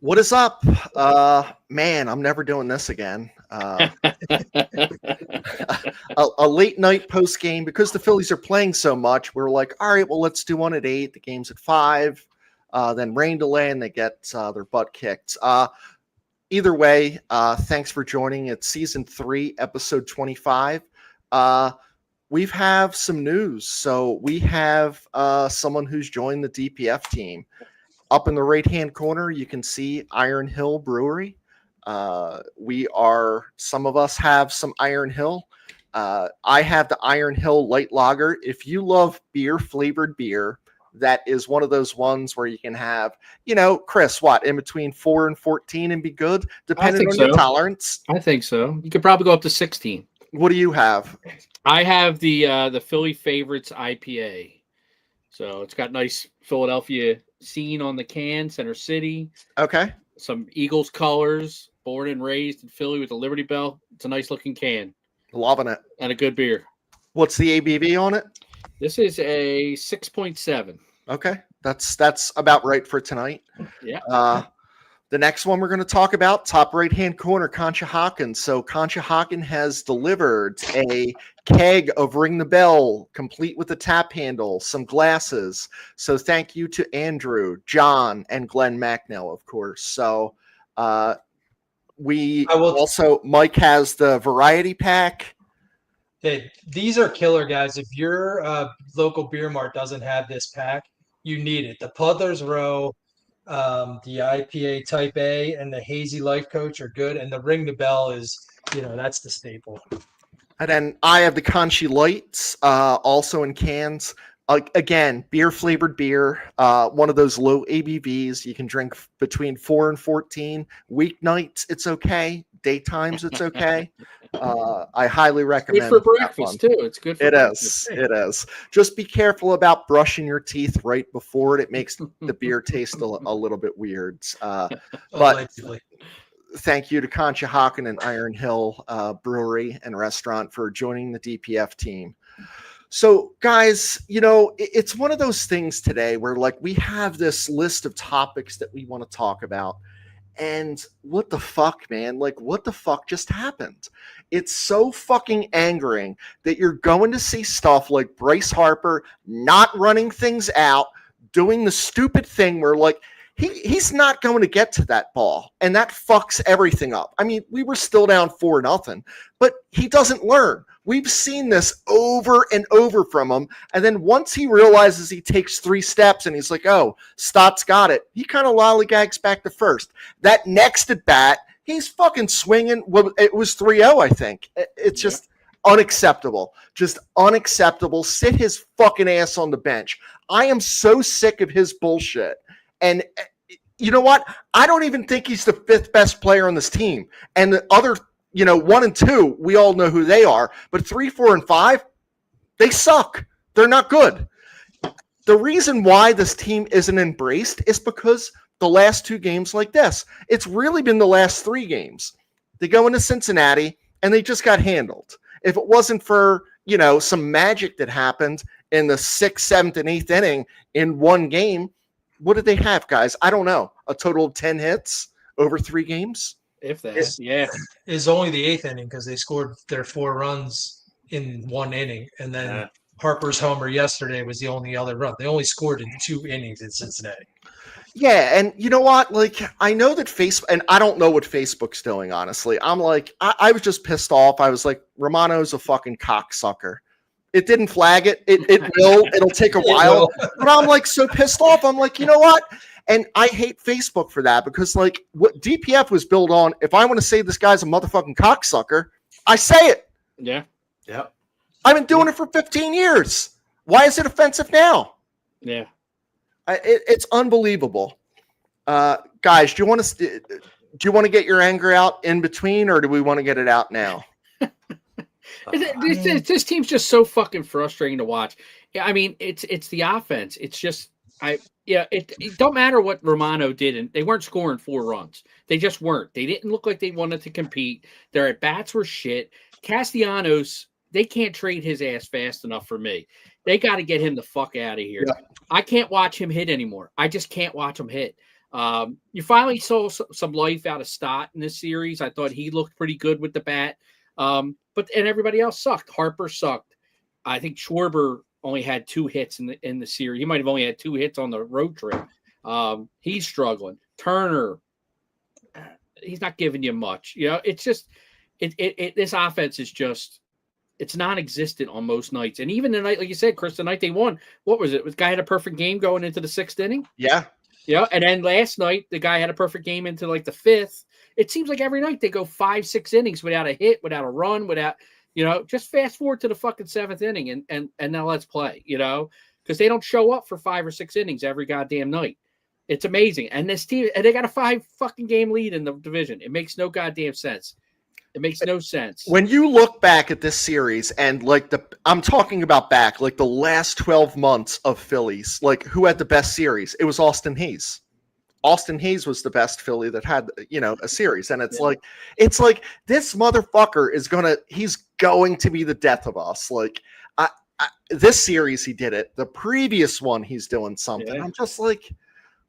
What is up? Man, I'm never doing this again. A late night post game because the Phillies are playing so much. We're like, all right, well, let's do one at 8. The game's at 5. Then rain delay, and they get their butt kicked. Either way, thanks for joining. It's season 3, episode 25. We have some news. So we have someone who's joined the DPF team. Up in the right-hand corner, you can see Iron Hill Brewery. Some of us have some Iron Hill. I have the Iron Hill Light Lager. If you love beer-flavored beer, that is one of those ones where you can have, Chris, what, in between 4 and 14 and be good, depending on your tolerance? I think so. You could probably go up to 16. What do you have? I have the Philly Favorites IPA. So it's got nice Philadelphia scene on the can, Center City. Okay. Some Eagles colors, born and raised in Philly with the Liberty Bell. It's a nice looking can. Loving it. And a good beer. What's the ABV on it? This is a 6.7. Okay. That's about right for tonight. Yeah. The next one we're going to talk about, top right-hand corner, Conshohocken. So Conshohocken has delivered a keg of Ring the Bell, complete with a tap handle, some glasses. So thank you to Andrew, John, and Glenn Macnell, of course. So Mike has the variety pack. Hey, these are killer, guys. If your local beer mart doesn't have this pack, you need it. The Puddler's Row, the IPA Type A, and the Hazy Life Coach are good, and the Ring the Bell is, that's the staple. And then I have the Conchi Lights, also in cans. Again, beer-flavored beer, one of those low ABVs. You can drink between 4 and 14. Weeknights, it's okay. Daytimes, it's okay. I highly recommend. Good for breakfast too. It's good for breakfast. It is. Just be careful about brushing your teeth right before it. It makes the beer taste a little bit weird. But thank you to Conshohocken and Iron Hill Brewery and Restaurant for joining the DPF team. So, guys, it's one of those things today where, we have this list of topics that we want to talk about. And what the fuck, man? What the fuck just happened? It's so fucking angering that you're going to see stuff like Bryce Harper not running things out, doing the stupid thing where, he's not going to get to that ball. And that fucks everything up. I mean, we were still down 4-0, but he doesn't learn. We've seen this over and over from him. And then once he realizes he takes 3 steps and he's like, oh, Stott's got it, he kind of lollygags back to first. That next at bat, he's fucking swinging. Well, it was 3-0, I think. It's just unacceptable. Just unacceptable. Sit his fucking ass on the bench. I am so sick of his bullshit. And you know what? I don't even think he's the 5th best player on this team. And the other 1 and 2, we all know who they are. But 3, 4, and 5, they suck. They're not good. The reason why this team isn't embraced is because the last 2 games like this. It's really been the last 3 games. They go into Cincinnati, and they just got handled. If it wasn't for, some magic that happened in the 6th, 7th, and 8th inning in one game, what did they have, guys? I don't know. A total of 10 hits over 3 games? If that, yeah. It's only the 8th inning because they scored their 4 runs in 1 inning. And then Harper's homer yesterday was the only other run. They only scored in 2 innings in Cincinnati. Yeah, and you know what? I know that Facebook, and I don't know what Facebook's doing, honestly. I'm I was just pissed off. I was like, Romano's a fucking cocksucker. It didn't flag it. It will. It'll take a while. But I'm so pissed off. I'm like, you know what? And I hate Facebook for that because what DPF was built on, if I want to say this guy's a motherfucking cocksucker, I say it. Yeah. Yeah. I've been doing it for 15 years. Why is it offensive now? Yeah. It's unbelievable. Guys, do you want to get your anger out in between, or do we want to get it out now? This team's just so fucking frustrating to watch. I mean, it's the offense. It's just it don't matter what Romano did, and they weren't scoring 4 runs. They just weren't. They didn't look like they wanted to compete. Their at bats were shit. Castellanos, they can't trade his ass fast enough for me. They got to get him the fuck out of here. Yeah. I can't watch him hit anymore. I just can't watch him hit. You finally saw some life out of Stott in this series. I thought he looked pretty good with the bat. And everybody else sucked. Harper sucked. I think Schwarber only had 2 hits in the series. He might have only had 2 hits on the road trip. He's struggling. Turner, he's not giving you much. It's just this offense is just it's non-existent on most nights. And even the night, like you said, Chris, the night they won, what was it? The guy had a perfect game going into the 6th inning. Yeah. Yeah. And then last night, the guy had a perfect game into like the 5th. It seems like every night they go 5-6 innings without a hit, without a run, without, just fast forward to the fucking 7th inning and now let's play, because they don't show up for 5 or 6 innings every goddamn night. It's amazing. And this team, and they got a 5 fucking game lead in the division. It makes no goddamn sense. It makes no sense. When you look back at this series and I'm talking about back, like the last 12 months of Phillies, like who had the best series? It was Austin Hayes. Austin Hayes was the best Philly that had, a series. And it's like this motherfucker he's going to be the death of us. Like this series, he did it. The previous one, he's doing something. Yeah. I'm just like,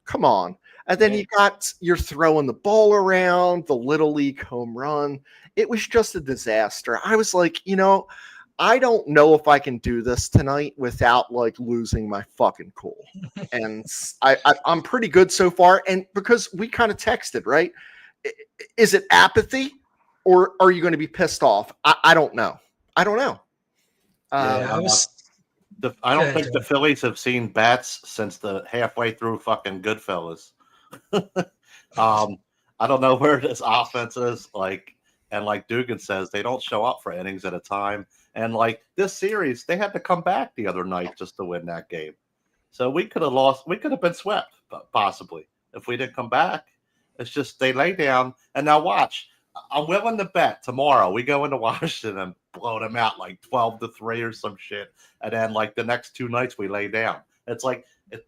come on. And then you're throwing the ball around, the Little League home run. It was just a disaster. I was like, I don't know if I can do this tonight without losing my fucking cool. And I'm pretty good so far. And because we kind of texted, right? Is it apathy or are you going to be pissed off? I don't know. I don't know. I don't think the Phillies have seen bats since the halfway through fucking Goodfellas. I don't know where this offense is and like Dugan says, they don't show up for innings at a time. And this series, they had to come back the other night just to win that game. So we could have lost. We could have been swept possibly if we didn't come back. It's just they lay down. And now watch. I'm willing to bet tomorrow we go into Washington and blow them out 12-3 or some shit. And then the next 2 nights we lay down. It's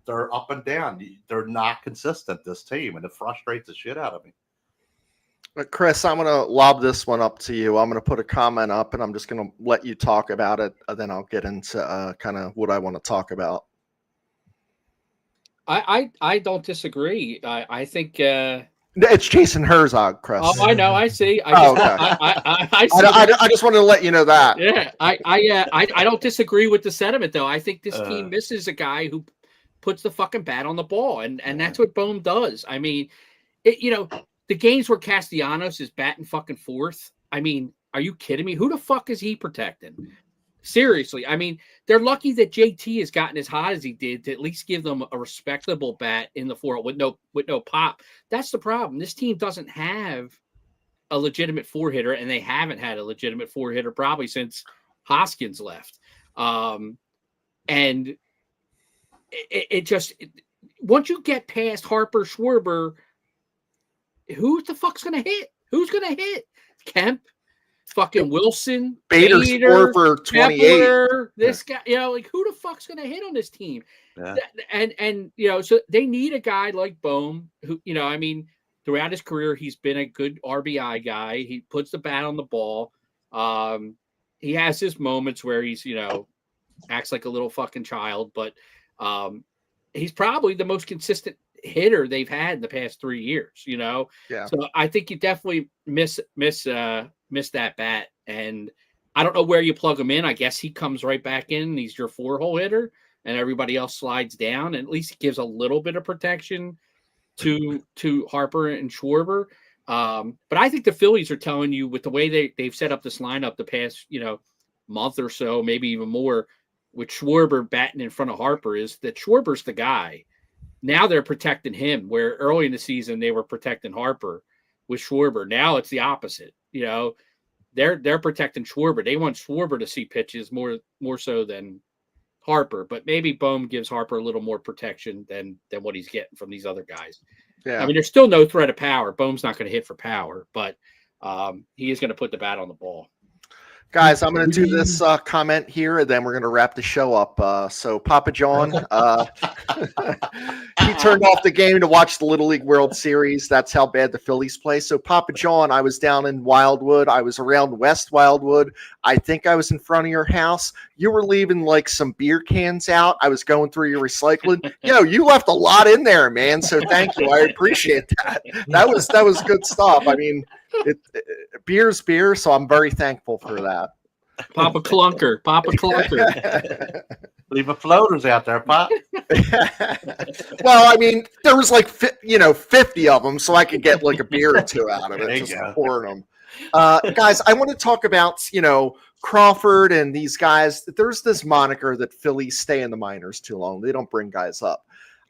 they're up and down. They're not consistent, this team, and it frustrates the shit out of me. Chris, I'm going to lob this one up to you. I'm going to put a comment up, and I'm just going to let you talk about it. And then I'll get into kind of what I want to talk about. I don't disagree. I think it's Jason Herzog, Chris. Oh, I know. I see. Okay. I just wanted to let you know that. Yeah, I don't disagree with the sentiment, though. I think this team misses a guy who puts the fucking bat on the ball, and that's what Bohm does. I mean, the games where Castellanos is batting fucking 4th. I mean, are you kidding me? Who the fuck is he protecting? Seriously. I mean, they're lucky that JT has gotten as hot as he did to at least give them a respectable bat in the 4 with no pop. That's the problem. This team doesn't have a legitimate 4-hitter, and they haven't had a legitimate 4-hitter probably since Hoskins left. And it just once you get past Harper, Schwarber, who the fuck's gonna hit? Who's gonna hit? Kemp, fucking Wilson, Bader score for 28. Kepler, this guy, who the fuck's gonna hit on this team? Yeah. And so they need a guy like Bohm, who I mean, throughout his career, he's been a good RBI guy. He puts the bat on the ball. He has his moments where he's acts like a little fucking child, but he's probably the most consistent hitter they've had in the past 3 years, Yeah. So I think you definitely miss that bat. And I don't know where you plug him in. I guess he comes right back in. He's your 4-hole hitter and everybody else slides down. And at least it gives a little bit of protection to Harper and Schwarber. But I think the Phillies are telling you with the way they've set up this lineup the past, month or so, maybe even more, with Schwarber batting in front of Harper, is that Schwarber's the guy. Now they're protecting him, where early in the season they were protecting Harper with Schwarber. Now it's the opposite. They're protecting Schwarber. They want Schwarber to see pitches more so than Harper. But maybe Bohm gives Harper a little more protection than what he's getting from these other guys. Yeah. I mean, there's still no threat of power. Bohm's not going to hit for power, but he is going to put the bat on the ball. Guys, I'm going to do this comment here, and then we're going to wrap the show up. So, Papa John, he turned off the game to watch the Little League World Series. That's how bad the Phillies play. So, Papa John, I was down in Wildwood. I was around West Wildwood. I think I was in front of your house. You were leaving like some beer cans out. I was going through your recycling. You left a lot in there, man. So, thank you. I appreciate that. That was good stuff. I mean, beer's beer, so I'm very thankful for that. Papa Clunker. Leave floaters out there, Pop. Well, I mean, there was like 50 of them, so I could get like a beer or two out of it, just pouring them. Guys, I want to talk about Crawford and these guys. There's this moniker that Phillies stay in the minors too long. They don't bring guys up.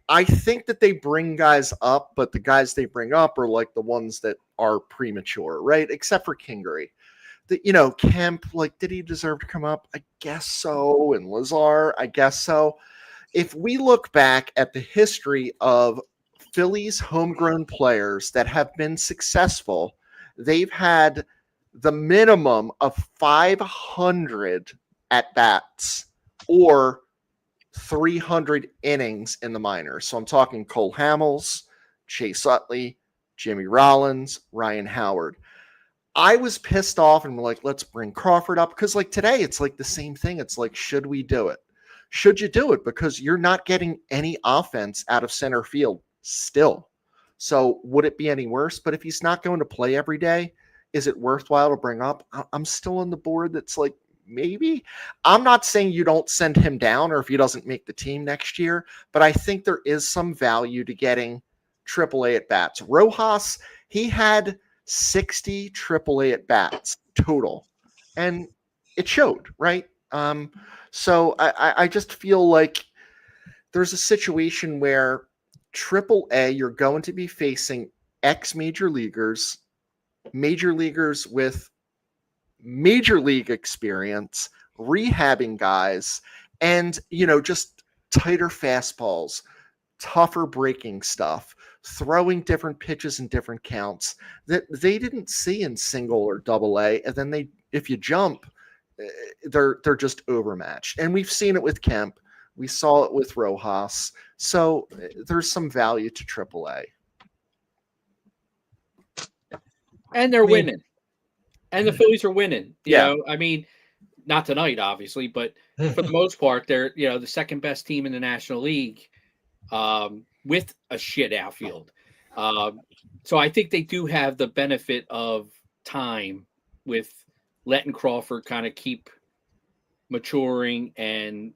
I think that they bring guys up, but the guys they bring up are like the ones that are premature, right? Except for Kingery. Kemp, like, did he deserve to come up? I guess so. And Lazar, I guess so. If we look back at the history of Phillies homegrown players that have been successful, they've had the minimum of 500 at-bats or 300 innings in the minors. So I'm talking Cole Hamels, Chase Utley, Jimmy Rollins, Ryan Howard. I was pissed off and like, let's bring Crawford up because like today it's like the same thing. It's like, should we do it? Should you do it? Because you're not getting any offense out of center field still. So would it be any worse? But if he's not going to play every day, is it worthwhile to bring up? I'm still on the board that's like, maybe. I'm not saying you don't send him down or if he doesn't make the team next year, but I think there is some value to getting AAA at bats. Rojas, he had 60 AAA at bats total, and it showed, right? So I just feel like there's a situation where AAA, you're going to be facing ex-major leaguers with major league experience, rehabbing guys, and just tighter fastballs, tougher breaking stuff, throwing different pitches and different counts that they didn't see in single or double A. And then if you jump, they're just overmatched. And we've seen it with Kemp. We saw it with Rojas. So there's some value to AAA. And they're winning. And the Phillies are winning. You know, I mean, not tonight, obviously, but for the most part, they're the second best team in the National League with a shit outfield. So I think they do have the benefit of time with letting Crawford kind of keep maturing and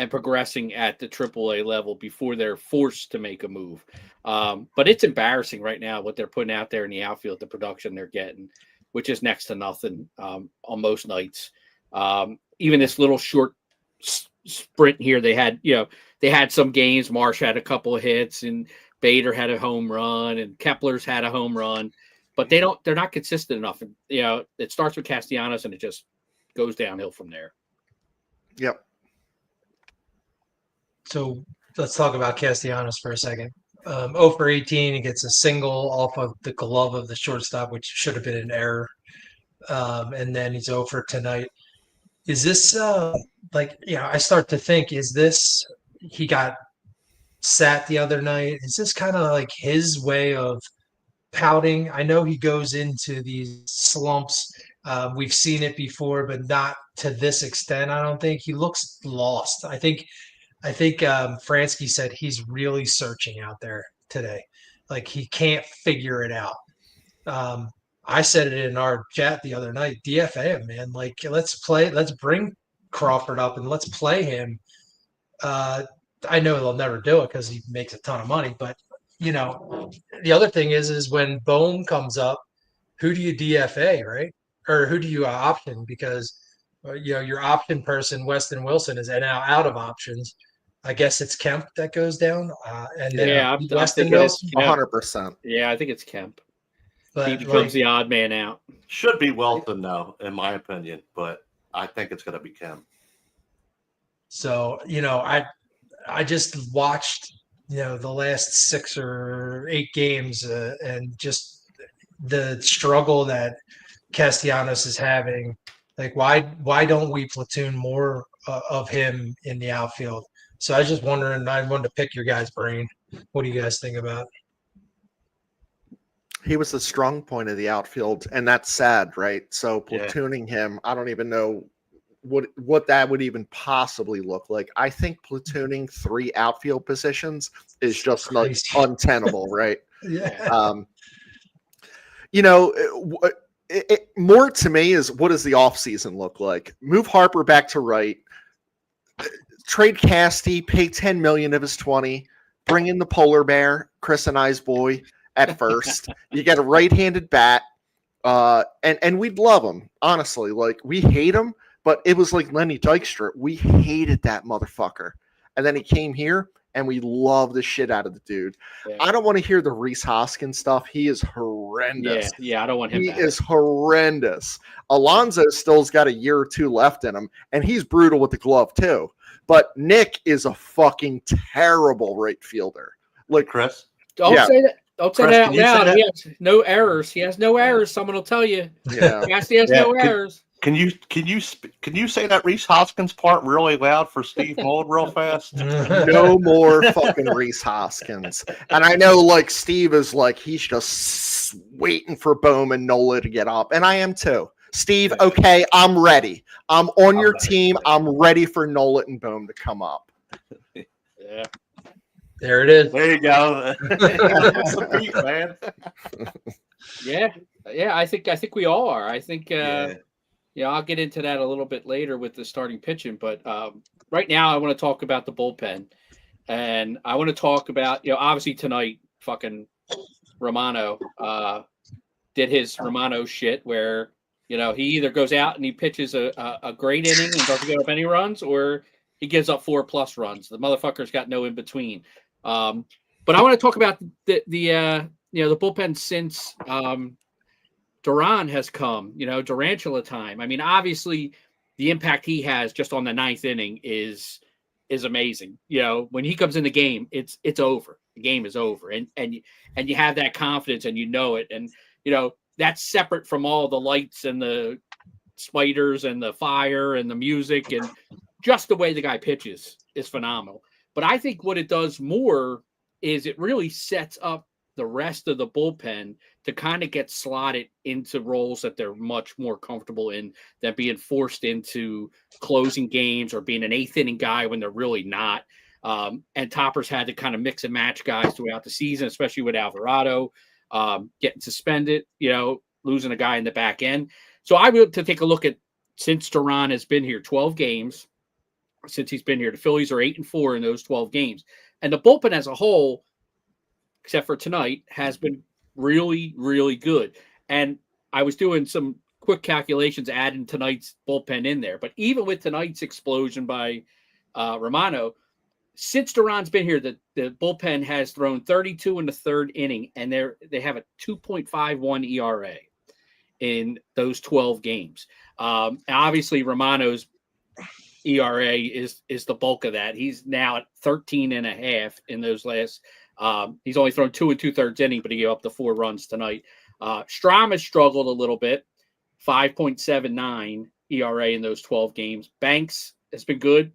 progressing at the AAA level before they're forced to make a move. But it's embarrassing right now what they're putting out there in the outfield, the production they're getting, which is next to nothing on most nights. Even this little short sprint here, they had some games. Marsh had a couple of hits, and Bader had a home run, and Kepler's had a home run, but they're not consistent enough. And, it starts with Castellanos, and it just goes downhill from there. Yep. So let's talk about Castellanos for a second. 0 for 18, he gets a single off of the glove of the shortstop, which should have been an error. And then he's 0 for tonight. Is this I start to think, is this he got sat the other night? Is this kind of like his way of pouting? I know he goes into these slumps. We've seen it before, but not to this extent. I don't think he looks lost. I think Fransky said he's really searching out there today. Like he can't figure it out. I said it in our chat the other night, DFA him, man. Like let's bring Crawford up and let's play him. I know they'll never do it because he makes a ton of money, but the other thing is when Bohm comes up, who do you DFA, right? Or who do you option? Because your option person, Weston Wilson, is now out of options. I guess it's Kemp that goes down, and then Weston Wilson. 100%. Yeah, I think it's Kemp. But he becomes the odd man out. Should be Wilson, though, in my opinion, but I think it's going to be Kemp. So I just watched the last 6 or 8 games and just the struggle that Castellanos is having Like, why don't we platoon more of him in the outfield? So I was just wondering. I wanted to pick your guys' brain. What do you guys think about? He was the strong point of the outfield, and that's sad, right? So Yeah. platooning him, I don't even know what that would even possibly look like. I think platooning 3 outfield positions is just like Crazy. untenable, right? Yeah. You know, more to me is what does the offseason look like? Move Harper back to right, trade Casty, pay 10 million of his 20, bring in the polar bear, Chris and I's boy at first. You get a right-handed bat, and we'd love him, honestly. Like, we hate him, but it was like Lenny Dykstra. We hated that motherfucker. And then he came here, and we love the shit out of the dude. Yeah. I don't want to hear the Rhys Hoskins stuff. He is horrendous. Yeah, I don't want him He back. is horrendous. Alonso still's got a year or 2 left in him, and he's brutal with the glove too. But Nick is a fucking terrible right fielder. Like, Chris. Don't yeah. say that. Don't say Chris, that out can you say loud. that? He has no errors. He has no errors. Someone will tell you. yeah. Casty has Yeah, no errors. Can you say that Rhys Hoskins part really loud for Steve Mold real fast? No more fucking Rhys Hoskins. And I know, like, Steve is like, he's just waiting for Bowman Nola to get up. And I am too. Steve, okay, I'm ready. I'm on your ready. team. I'm ready for Nola and Bohm to come up. Yeah. There it is. There you go. That's the beat, man. Yeah. I think we all are. I think Yeah. I'll get into that a little bit later with the starting pitching, but right now I want to talk about the bullpen, and I want to talk about obviously tonight fucking Romano did his Romano shit where he either goes out and he pitches a great inning and doesn't give up any runs, or he gives up 4+ runs. The motherfucker's got no in between. But I want to talk about the bullpen since Duran has come, Durantula time. I mean, obviously the impact he has just on the 9th inning is amazing. When he comes in the game, it's over. The game is over. And you have that confidence and it. And, that's separate from all the lights and the spiders and the fire and the music, and just the way the guy pitches is phenomenal. But I think what it does more is it really sets up the rest of the bullpen to kind of get slotted into roles that they're much more comfortable in than being forced into closing games or being an 8th inning guy when they're really not. And Topper's had to kind of mix and match guys throughout the season, especially with Alvarado getting suspended, losing a guy in the back end. So I would to take a look at, since Duran has been here, 12 games since he's been here. The Phillies are 8-4 in those 12 games. And the bullpen as a whole, except for tonight, has been really, really good. And I was doing some quick calculations, adding tonight's bullpen in there. But even with tonight's explosion by Romano, since Duran's been here, the bullpen has thrown 32 in the 3rd inning, and they have a 2.51 ERA in those 12 games. Obviously, Romano's ERA is the bulk of that. He's now at 13.5 in those last. He's only thrown 2 2/3 inning, but he gave up the 4 runs tonight. Strahm has struggled a little bit, 5.79 ERA in those 12 games. Banks has been good,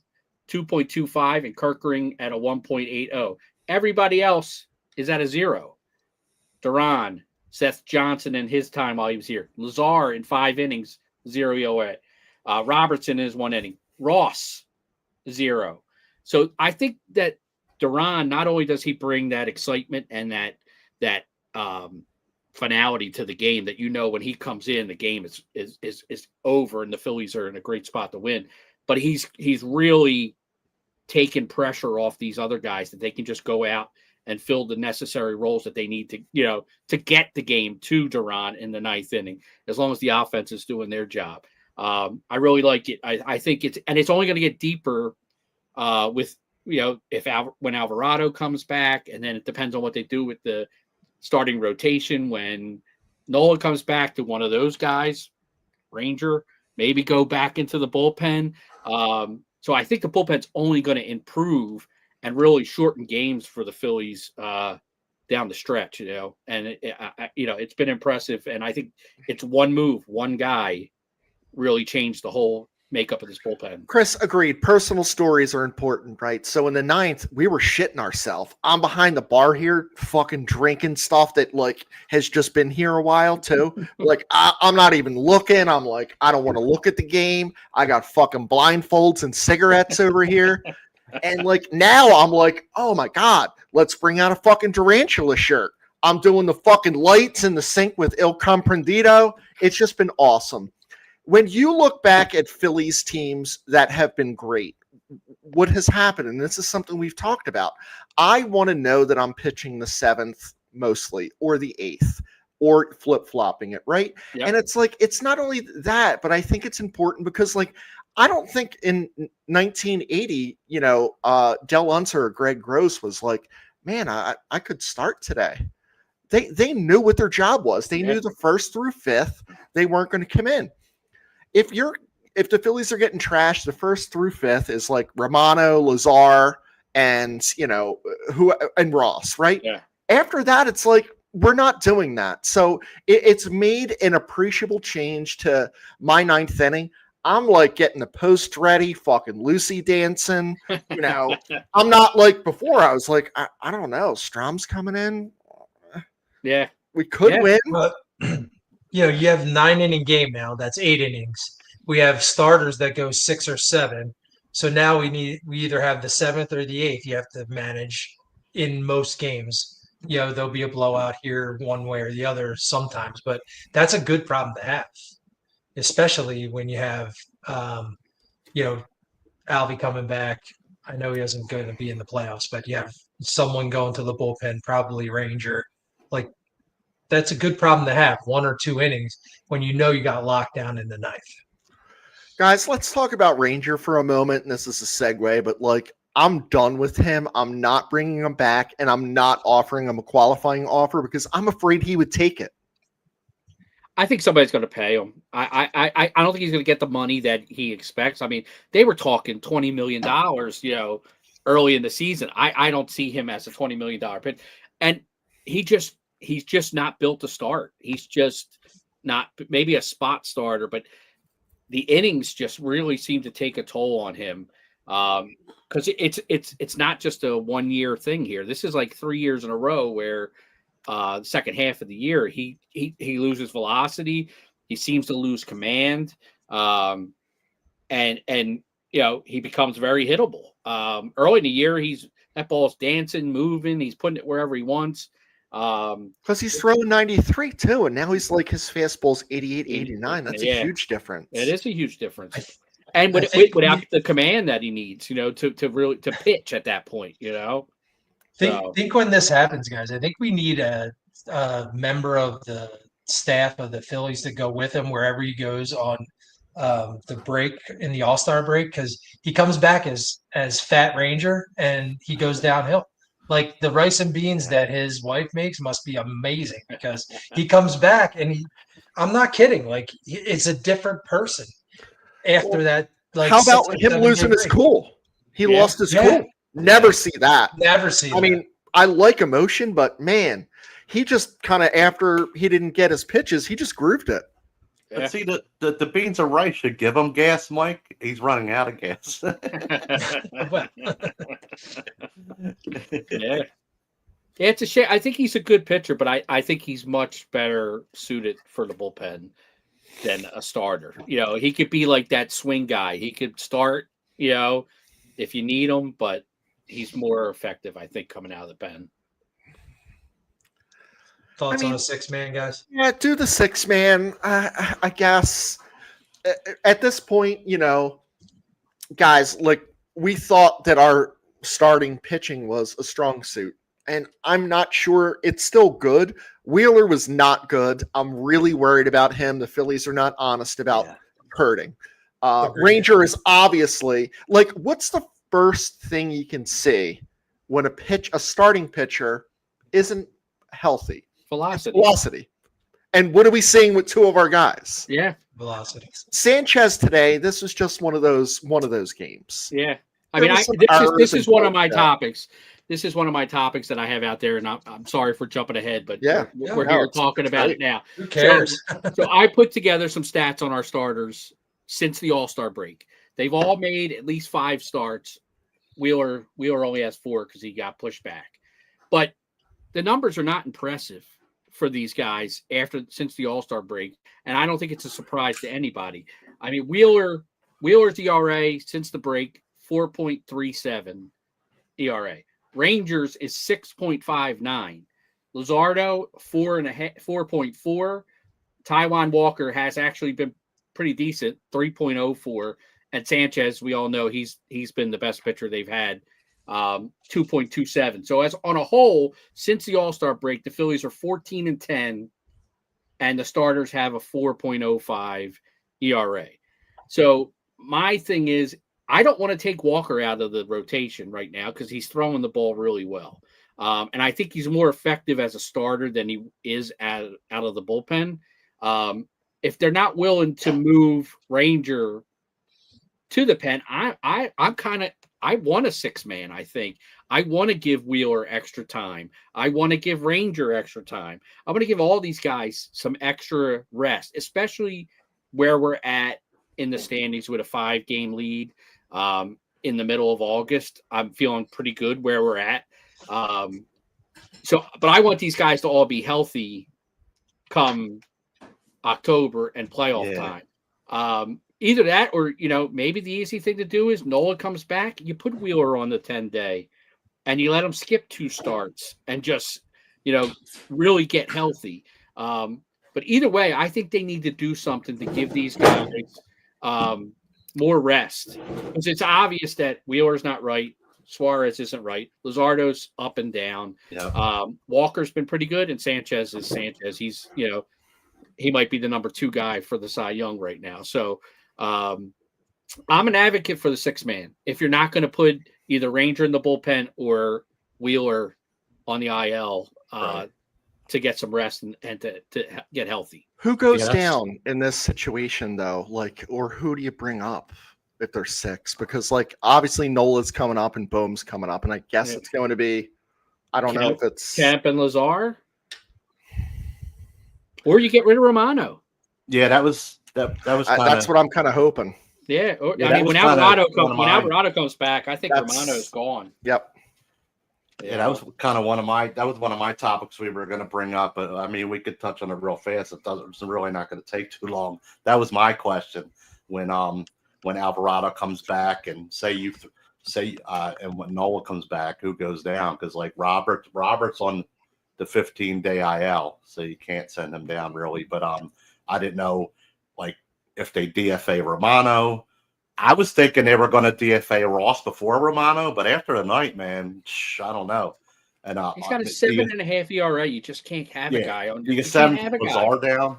2.25, and Kerkering at a 1.80. Everybody else is at a 0. Duran, Seth Johnson in his time while he was here. Lazar in 5 innings, 0 ERA. Robertson is 1 inning. Ross, 0. So I think that Duran, not only does he bring that excitement and that finality to the game that when he comes in, the game is over and the Phillies are in a great spot to win. But he's really taken pressure off these other guys that they can just go out and fill the necessary roles that they need to get the game to Duran in the 9th inning, as long as the offense is doing their job. I really like it. I think it's only going to get deeper with when Alvarado comes back, and then it depends on what they do with the starting rotation. When Nola comes back, to one of those guys, Ranger, maybe go back into the bullpen. So I think the bullpen's only going to improve and really shorten games for the Phillies down the stretch, and it's been impressive. And I think it's one move, one guy really changed the whole makeup of this bullpen. Chris, agreed. Personal stories are important, right? So in the ninth, we were shitting ourselves. I'm behind the bar here, fucking drinking stuff that like has just been here a while too. Like I'm not even looking. I'm like, I don't want to look at the game. I got fucking blindfolds and cigarettes over here. And like now I'm like, oh my God, let's bring out a fucking Tarantula shirt. I'm doing the fucking lights in the sink with Il Comprendido. It's just been awesome. When you look back at Phillies teams that have been great, what has happened, and this is something we've talked about, I want to know that I'm pitching the seventh mostly or the eighth or flip-flopping it, right? Yep. And it's like, it's not only that, but I think it's important because like, I don't think in 1980, Del Unser or Greg Gross was like, man, I could start today. They knew what their job was. They knew the first through fifth, they weren't going to come in. If the Phillies are getting trashed, the first through fifth is like Romano, Lazar, and and Ross, right? Yeah. After that, it's like we're not doing that. So it's made an appreciable change to my ninth inning. I'm like getting the post ready, fucking Lucy dancing. I'm not like before. I was like, I don't know, Strom's coming in. Yeah, we could win. But you have 9-inning game now. That's 8 innings. We have starters that go 6 or 7. So now we either have the 7th or the 8th. You have to manage in most games. There'll be a blowout here one way or the other sometimes, but that's a good problem to have, especially when you have, Alvy coming back. I know he isn't going to be in the playoffs, but you have someone going to the bullpen, probably Ranger. Like, that's a good problem to have, 1 or 2 innings when you got locked down in the ninth. Guys, let's talk about Ranger for a moment. And this is a segue, but like, I'm done with him. I'm not bringing him back, and I'm not offering him a qualifying offer because I'm afraid he would take it. I think somebody's going to pay him. I don't think he's going to get the money that he expects. I mean, they were talking $20 million, early in the season. I don't see him as a $20 million pitch, and he's just not built to start. He's just not, maybe a spot starter, but the innings just really seem to take a toll on him. Because it's not just a 1-year thing here. This is like 3 years in a row where the second half of the year he loses velocity. He seems to lose command, and he becomes very hittable. Early in the year, that ball's dancing, moving. He's putting it wherever he wants. Because he's throwing 93 too, and now he's like his fastball's 88, 89. That's a huge difference. It is a huge difference. And without the command that he needs, to pitch at that point, Think when this happens, guys. I think we need a member of the staff of the Phillies to go with him wherever he goes on the break in the All-Star break, because he comes back as Fat Ranger and he goes downhill. Like the rice and beans that his wife makes must be amazing because he comes back and I'm not kidding. Like it's a different person after that. Like, how about him losing his cool? He lost his cool. Never see that. Never see. I mean, I like emotion, but man, he just kind of, after he didn't get his pitches, he just grooved it. Yeah. See, the beans and rice should give him gas, Mike. He's running out of gas. Yeah, it's a shame. I think he's a good pitcher, but I think he's much better suited for the bullpen than a starter. He could be like that swing guy. He could start, if you need him, but he's more effective, I think, coming out of the pen. Thoughts on a 6-man, guys? Yeah, do the 6-man. I guess at this point, guys, like we thought that our starting pitching was a strong suit, and I'm not sure it's still good. Wheeler was not good. I'm really worried about him. The Phillies are not honest about hurting. Ranger is obviously like, what's the first thing you can see when a starting pitcher isn't healthy? Velocity. And what are we seeing with 2 of our guys? Yeah. Velocity. Sanchez today, this was just one of those games. Yeah. I mean, this is one of my topics. This is one of my topics that I have out there, and I'm sorry for jumping ahead, but we're here talking about it now. Who cares? So I put together some stats on our starters since the All-Star break. They've all made at least 5 starts. Wheeler only has 4 because he got pushed back. But the numbers are not impressive for these guys since the All-Star break, and I don't think it's a surprise to anybody. I mean, Wheeler's ERA since the break 4.37 ERA. Rangers is 6.59. Luzardo 4.4. Taijuan Walker has actually been pretty decent, 3.04. And Sanchez, we all know he's been the best pitcher they've had, 2.27. So as on a whole, since the All-Star break, the Phillies are 14-10, and the starters have a 4.05 ERA. So my thing is, I don't want to take Walker out of the rotation right now because he's throwing the ball really well. And I think he's more effective as a starter than he is out of the bullpen. If they're not willing to move Ranger to the pen, I want a 6-man. I think I want to give Wheeler extra time. I want to give Ranger extra time. I want to give all these guys some extra rest, especially where we're at in the standings with a 5-game lead in the middle of August. I'm feeling pretty good where we're at. But I want these guys to all be healthy come October and playoff time. Either that or, maybe the easy thing to do is Nola comes back, you put Wheeler on the 10-day and you let him skip 2 starts and just, really get healthy. But either way, I think they need to do something to give these guys more rest. Because it's obvious that Wheeler's not right. Suarez isn't right. Luzardo's up and down. Yeah. Walker's been pretty good, and Sanchez is Sanchez. He's, he might be the number 2 guy for the Cy Young right now. So I'm an advocate for the 6-man. If you're not going to put either Ranger in the bullpen or Wheeler on the IL to get some rest and to get healthy. Who goes down in this situation though? Or who do you bring up if there's 6? Because obviously Nola's coming up and Bohm's coming up, and I guess it's going to be, I don't know if it's Kemp and Lazar, or you get rid of Romano. Yeah, that was that's what I'm kind of hoping. Yeah, when Alvarado comes back, I think Romano's gone. Yep. Yeah, that was one of my topics we were going to bring up. But I mean, we could touch on it real fast. It's really not going to take too long. That was my question when Alvarado comes back, and and when Nola comes back, who goes down? Because Robert's on the 15-day IL, so you can't send him down really. But I didn't know if they DFA Romano. I was thinking they were going to DFA Ross before Romano, but after the night, man, I don't know. And he's got a 7.5 ERA. You just can't have a guy on. You can send Lazar down,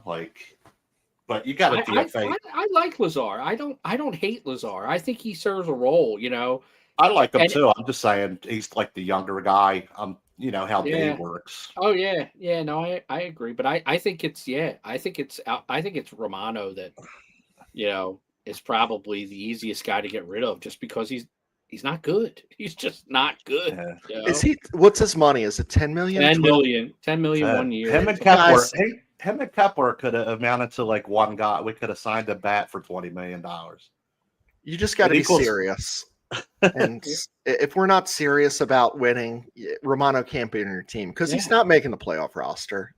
but you got to DFA. I like Lazar. I don't hate Lazar. I think he serves a role. I like him too. I'm just saying he's like the younger guy. How Dave works. Oh yeah. No, I agree. But I think it's Romano that is probably the easiest guy to get rid of, just because he's not good. He's just not good. Yeah. Is he? What's his money? Is it 10 million? 10 million. 10 million 1 year. Him and Kepler could have amounted to one guy. We could have signed a bat for $20 million. You just got to be serious. And if we're not serious about winning, Romano can't be on your team because he's not making the playoff roster.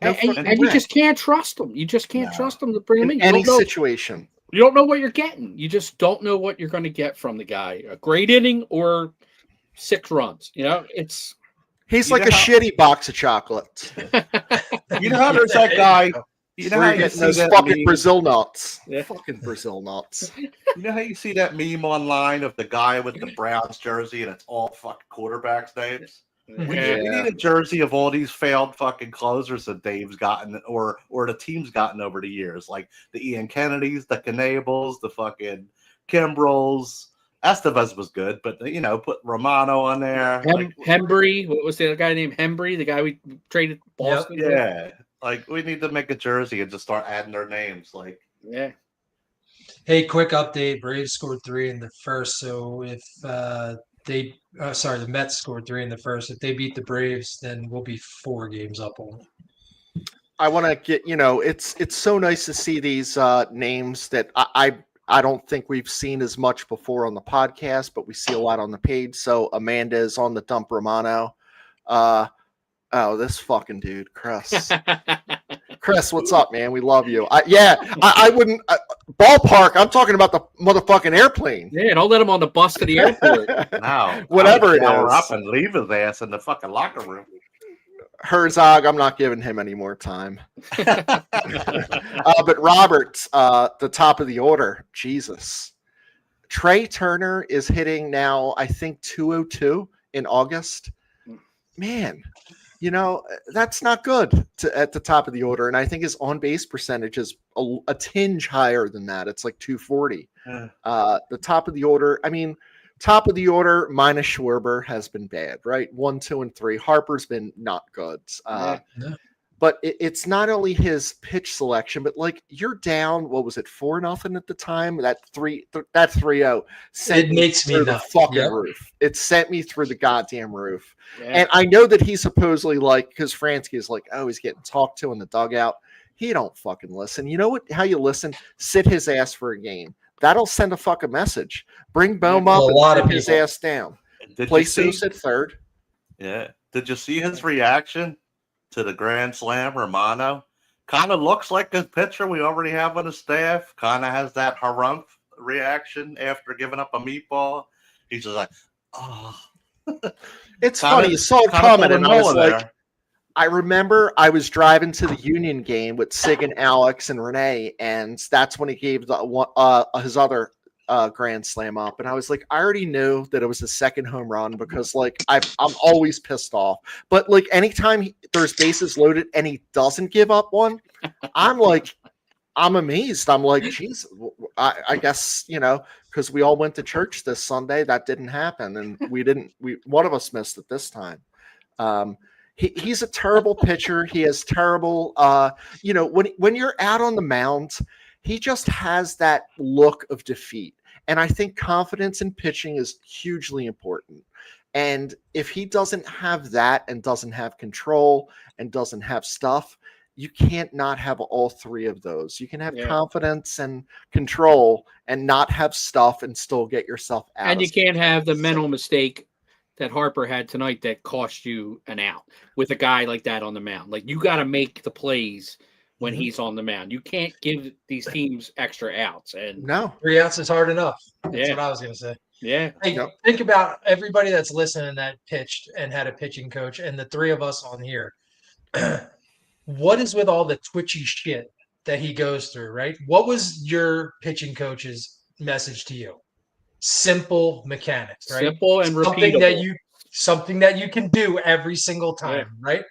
And you just can't trust him. You just can't trust him to bring him in. Any situation. You don't know what you're getting. You just don't know what you're going to get from the guy. A great inning or 6 runs. He's like a shitty box of chocolates. You know how there's that guy. You know how you getting see those that fucking meme? Brazil nuts. Yeah. Fucking Brazil nuts. You know how you see that meme online of the guy with the Browns jersey and it's all fucking quarterbacks' names? We need a jersey of all these failed fucking closers that Dave's gotten or the team's gotten over the years, like the Ian Kennedys, the Knables, the fucking Kimbrels. Estevez was good, but put Romano on there. Hembry, what was the other guy named Hembry? The guy we traded Boston. Yep. Yeah, we need to make a jersey and just start adding their names. Yeah. Hey, quick update: Braves scored 3 in the first. So if the Mets scored 3 in the first. If they beat the Braves, then we'll be 4 games up only. I want to get, it's so nice to see these names that I don't think we've seen as much before on the podcast, but we see a lot on the page. So Amanda is on the dump Romano. Oh, this fucking dude, Chris. Chris, what's up, man? We love you. I wouldn't ballpark. I'm talking about the motherfucking airplane. Yeah, don't let him on the bus to the airport. Now, Whatever it shower is. up and leave his ass in the fucking locker room. Herzog, I'm not giving him any more time. But Robert, the top of the order, Jesus. Trey Turner is hitting now, I think, 202 in August. Man, that's not good at the top of the order. And I think his on-base percentage is a tinge higher than that. It's like 240. The top of the order, top of the order minus Schwarber has been bad, right? 1, 2, and 3. Harper's been not good. But it's not only his pitch selection, but like you're down, what was it, 4-0 at the time? That 3-0 sent me through the fucking roof. It sent me through the goddamn roof. Yeah. And I know that he's supposedly because Fransky is like, oh, he's getting talked to in the dugout. He don't fucking listen. You know how you listen? Sit his ass for a game. That'll send a fucking message. Bring Bohm up and sit his ass down. Play Soos at third. Yeah. Did you see his reaction to the Grand Slam, Romano? Kind of looks like a pitcher we already have on the staff. Kind of has that harumph reaction after giving up a meatball. He's just like, oh. It's funny. You saw it coming, and I was like, I remember I was driving to the Union game with Sig and Alex and Renee, and that's when he gave his other Grand Slam up, and I was like, I already knew that it was the second home run because I'm always pissed off. But anytime there's bases loaded and he doesn't give up one, I'm amazed. I'm like, geez, I guess because we all went to church this Sunday, that didn't happen, and one of us missed it this time. He's a terrible pitcher. He has terrible, when you're out on the mound, he just has that look of defeat. And I think confidence in pitching is hugely important. And if he doesn't have that and doesn't have control and doesn't have stuff, you can't not have all three of those. You can have confidence and control and not have stuff and still get yourself out. And you can't have the mental mistake that Harper had tonight that cost you an out with a guy like that on the mound. You got to make the plays when he's on the mound. You can't give these teams extra outs. And no, 3 outs is hard enough. That's what I was going to say. Yeah. Hey, think about everybody that's listening that pitched and had a pitching coach, and the three of us on here. What is with all the twitchy shit that he goes through, right? What was your pitching coach's message to you? Simple mechanics, right? Simple and repeatable. Something that you can do every single time, right?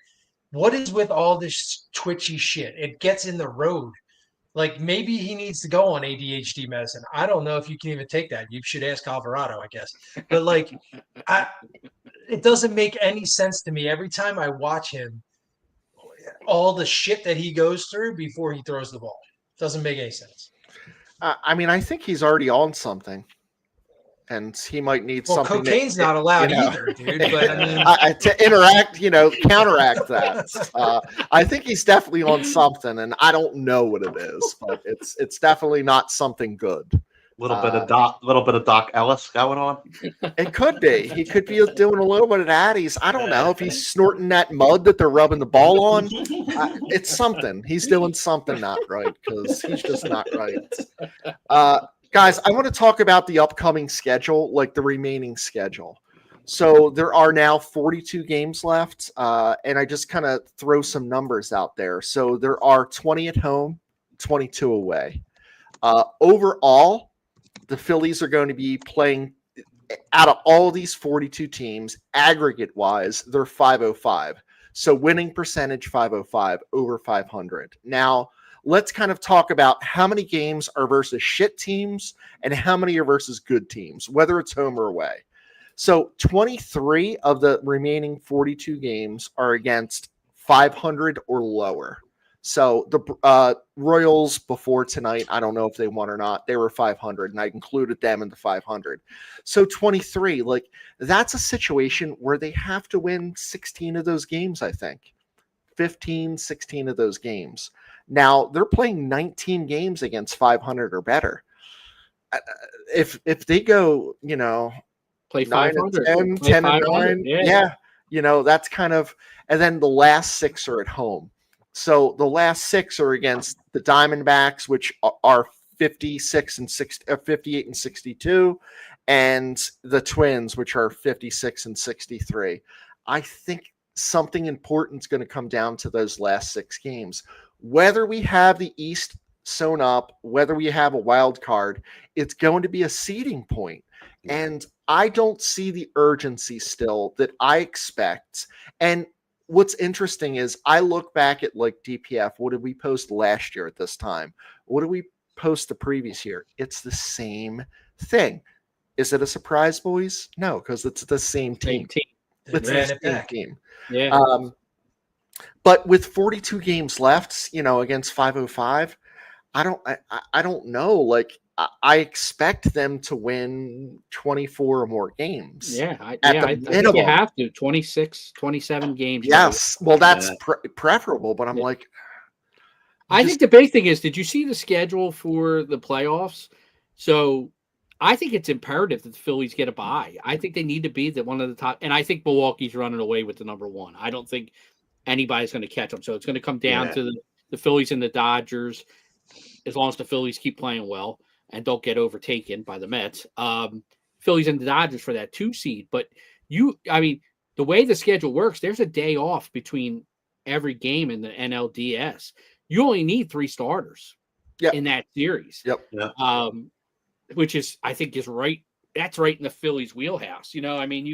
What is with all this twitchy shit? It gets in the road. Maybe he needs to go on ADHD medicine. I don't know if you can even take that. You should ask Alvarado, I guess. But it doesn't make any sense to me. Every time I watch him, all the shit that he goes through before he throws the ball doesn't make any sense. I think he's already on something. And he might need something. Cocaine's not allowed either, dude. But to interact, counteract that. I think he's definitely on something, and I don't know what it is, but it's definitely not something good. Little bit of Doc Ellis going on. It could be. He could be doing a little bit of Addies. I don't know if he's snorting that mud that they're rubbing the ball on. It's something. He's doing something not right because he's just not right. Guys, I want to talk about the upcoming schedule, the remaining schedule. So there are now 42 games left, and I just kind of throw some numbers out there. So there are 20 at home, 22 away. Overall, the Phillies are going to be playing out of all these 42 teams, aggregate-wise, they're 505. So winning percentage 505, over 500. Now, let's kind of talk about how many games are versus shit teams and how many are versus good teams, whether it's home or away. So 23 of the remaining 42 games are against 500 or lower. So the Royals before tonight, I don't know if they won or not. They were 500, and I included them in the 500. So 23, that's a situation where they have to win 16 of those games, I think. 15, 16 of those games. Now, they're playing 19 games against 500 or better. if they go, Play 9 and 500. 10, Play 10 and 500. 9, Yeah. that's kind of, and then the last 6 are at home. So the last 6 are against the Diamondbacks, which are 56 and 60, 58 and 62, and the Twins, which are 56 and 63. I think something important is going to come down to those last 6 games. Whether we have the East sewn up, whether we have a wild card, it's going to be a seeding point. And I don't see the urgency still that I expect. And what's interesting is I look back at like DPF. What did we post last year at this time? What did we post the previous year? It's the same thing. Is it a surprise, boys? No, because it's the same team. It's the same team. Yeah. But with 42 games left, against 505, I don't know. Like I expect them to win 24 or more games. Yeah. I minimum. think you have to 26, 27 games. Yes. Well, that's preferable, but I'm like, I think the big thing is, did you see the schedule for the playoffs? So I think it's imperative that the Phillies get a bye. I think they need to be one of the top, and I think Milwaukee's running away with the number 1. I don't think anybody's going to catch them. So it's going to come down to the Phillies and the Dodgers, as long as the Phillies keep playing well and don't get overtaken by the Mets. Phillies and the Dodgers for that 2 seed. But the way the schedule works, there's a day off between every game in the NLDS. You only need 3 starters in that series. Yep. Which is, I think, is right. That's right in the Phillies' wheelhouse. You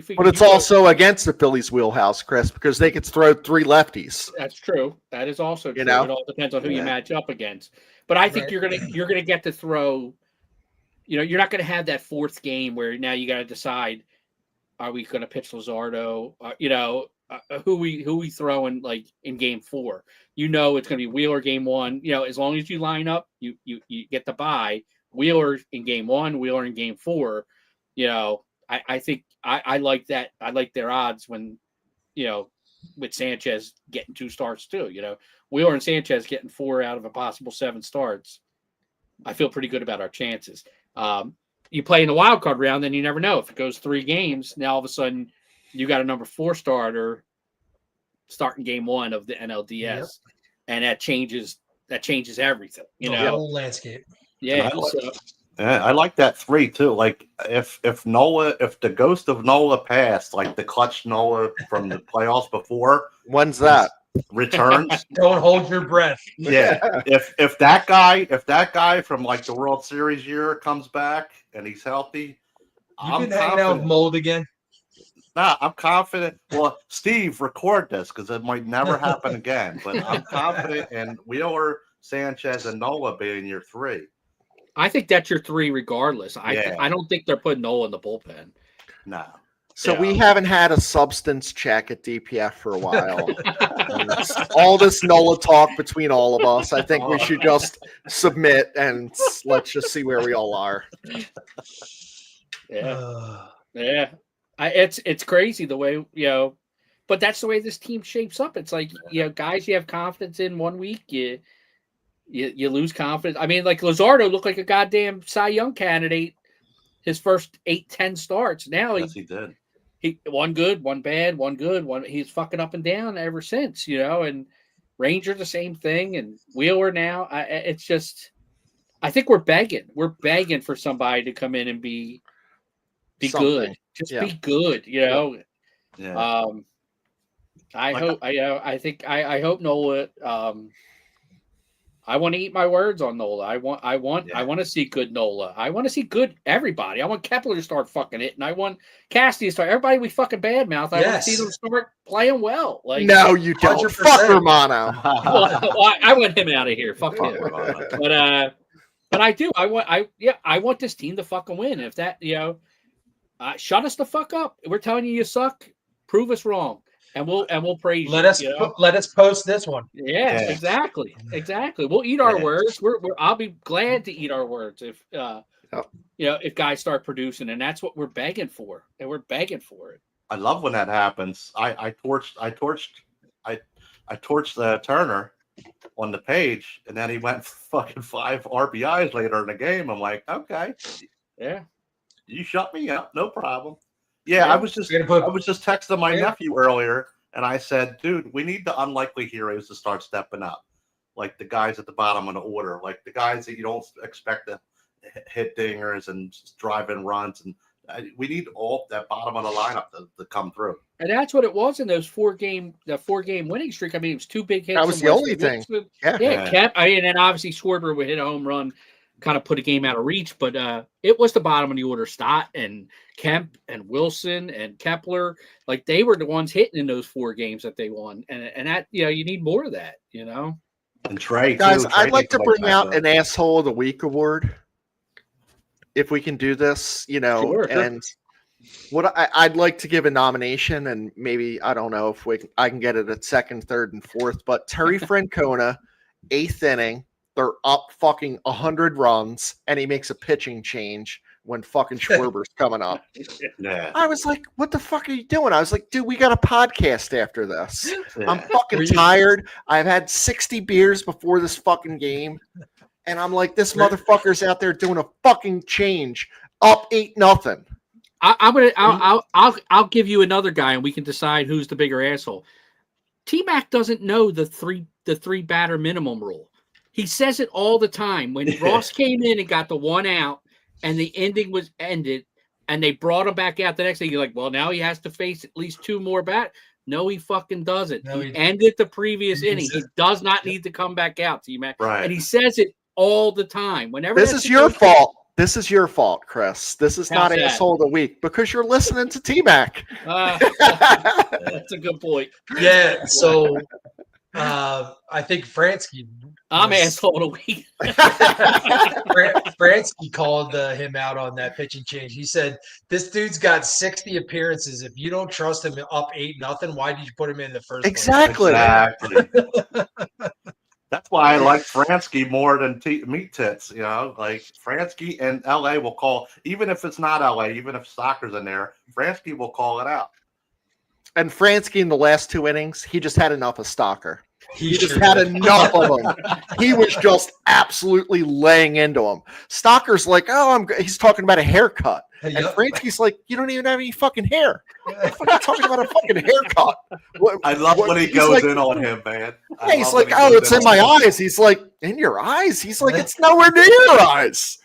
figure. But it's also against the Phillies' wheelhouse, Chris, because they could throw 3 lefties. That's true. That is also true. It all depends on who you match up against. But I think you're gonna get to throw. You're not gonna have that 4th game where now you got to decide: are we gonna pitch Luzardo? Who we throwing like in game 4? It's gonna be Wheeler game 1. As long as you line up, you get the bye. Wheeler in game 1, Wheeler in game 4. I think I like that. I like their odds when, with Sanchez getting 2 starts too. Wheeler and Sanchez getting 4 out of a possible 7 starts. I feel pretty good about our chances. You play in the wild card round, then you never know. If it goes 3 games, now all of a sudden you got a number 4 starter starting game 1 of the NLDS, and that changes everything. The whole landscape. Yeah. I like that 3 too. Like if the ghost of Nola passed, like the clutch Nola from the playoffs before, when's that? Returns. Don't hold your breath. Yeah. If that guy from like the World Series year comes back and he's healthy, You've been hanging out with Mold again. Nah, I'm confident. Well, Steve, record this because it might never happen again. But I'm confident in Wheeler, Sanchez, and Nola being your 3. I think that's your 3 regardless. I don't think they're putting Nola in the bullpen. No. So we haven't had a substance check at DPF for a while. All this Nola talk between all of us. I think we should just submit and let's just see where we all are. Yeah. It's crazy the way, but that's the way this team shapes up. It's like, guys you have confidence in 1 week, you lose confidence. I mean, like Luzardo looked like a goddamn Cy Young candidate his first 8-10 starts. Now he did. He one good, one bad, one good, one. He's fucking up and down ever since, and Ranger the same thing, and Wheeler now. It's just, I think we're begging for somebody to come in and be good, just be good, Yeah. I hope Nola. I want to eat my words on Nola. I want to see good Nola. I want to see good everybody. I want Kepler to start fucking it, and I want Cassidy to start. Everybody we fucking badmouth. I want to see them start playing well. Like, no, you don't. 100%. Fuck Romano. I want him out of here. Fuck him. But I do. I want this team to fucking win. If that, shut us the fuck up. We're telling you suck. Prove us wrong. And we'll praise let us post this one. Yeah, exactly. We'll eat our words. I'll be glad to eat our words if if guys start producing, and that's what we're begging for. And we're begging for it. I love when that happens. I torched Turner on the page, and then he went fucking 5 RBIs later in the game. I'm like, okay, Yeah. you shut me up, no problem. Yeah, I was just texting my nephew earlier, and I said, dude, we need the unlikely heroes to start stepping up, like the guys at the bottom of the order, like the guys that you don't expect to hit dingers and drive in runs, and we need all that bottom of the lineup to come through. And that's what it was in those 4-game winning streak. I mean, it was 2 big hits. That was the only thing. Yeah. Kemp. I mean, and then obviously Schwarber would hit a home run, kind of put a game out of reach. But it was the bottom of the order. Stott and Kemp and Wilson and Kepler, like they were the ones hitting in those 4 games that they won. And that, you need more of that, And Trey, guys, too. I'd like to bring out an Asshole of the Week award. If we can do this, Sure. And what I'd like to give a nomination, and maybe I don't know if I can get it at 2nd, 3rd, and 4th, but Terry Francona, 8th inning, they're up fucking 100 runs, and he makes a pitching change when fucking Schwarber's coming up. Yeah. I was like, what the fuck are you doing? I was like, dude, we got a podcast after this. Yeah. I'm fucking tired. I've had 60 beers before this fucking game. And I'm like, this motherfucker's out there doing a fucking change, up 8-0. I'll give you another guy, and we can decide who's the bigger asshole. T-Mac doesn't know the three batter minimum rule. He says it all the time. When Ross came in and got the 1 out, and the ending was ended, and they brought him back out the next day, you're like, well, now he has to face at least 2 more No, he fucking doesn't. No, he ended the previous inning. He does not need to come back out, T-Mac. Right. And he says it all the time. Whenever this is your fault. This is your fault, Chris. This is not Asshole of the Week because you're listening to T-Mac. That's a good point. Yeah, so I think Fransky. I'm Asshole of the Week. Fransky called him out on that pitching change. He said, "This dude's got 60 appearances. If you don't trust him up 8-0, why did you put him in the first place?" Exactly. That's why I like Fransky more than Meat Tits. Like Fransky and LA will call, even if it's not LA, even if Stocker's in there, Fransky will call it out. And Fransky in the last 2 innings, he just had enough of Stocker. He just sure had did. enough of him. He was just absolutely laying into him. Stocker's like, he's talking about a haircut. And Fransky's like, you don't even have any fucking hair. What are you talking about a fucking haircut? I love when he goes in on him, man. He's like, it's in my eyes. He's like, in your eyes? He's like, it's nowhere near your eyes.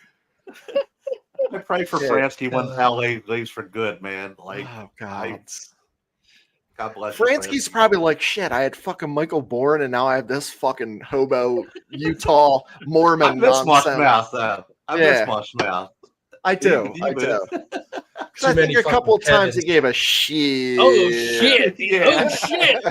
I pray for Fransky when LA leaves for good, man. Like, oh, God. God bless you, Fransky's probably like, shit, I had fucking Michael Bourne, and now I have this fucking hobo Utah Mormon I miss nonsense. Mushmouth, though. I miss Mushmouth. I do. Because I think a couple of times he gave a shit. Oh, shit. Yeah. Oh, shit.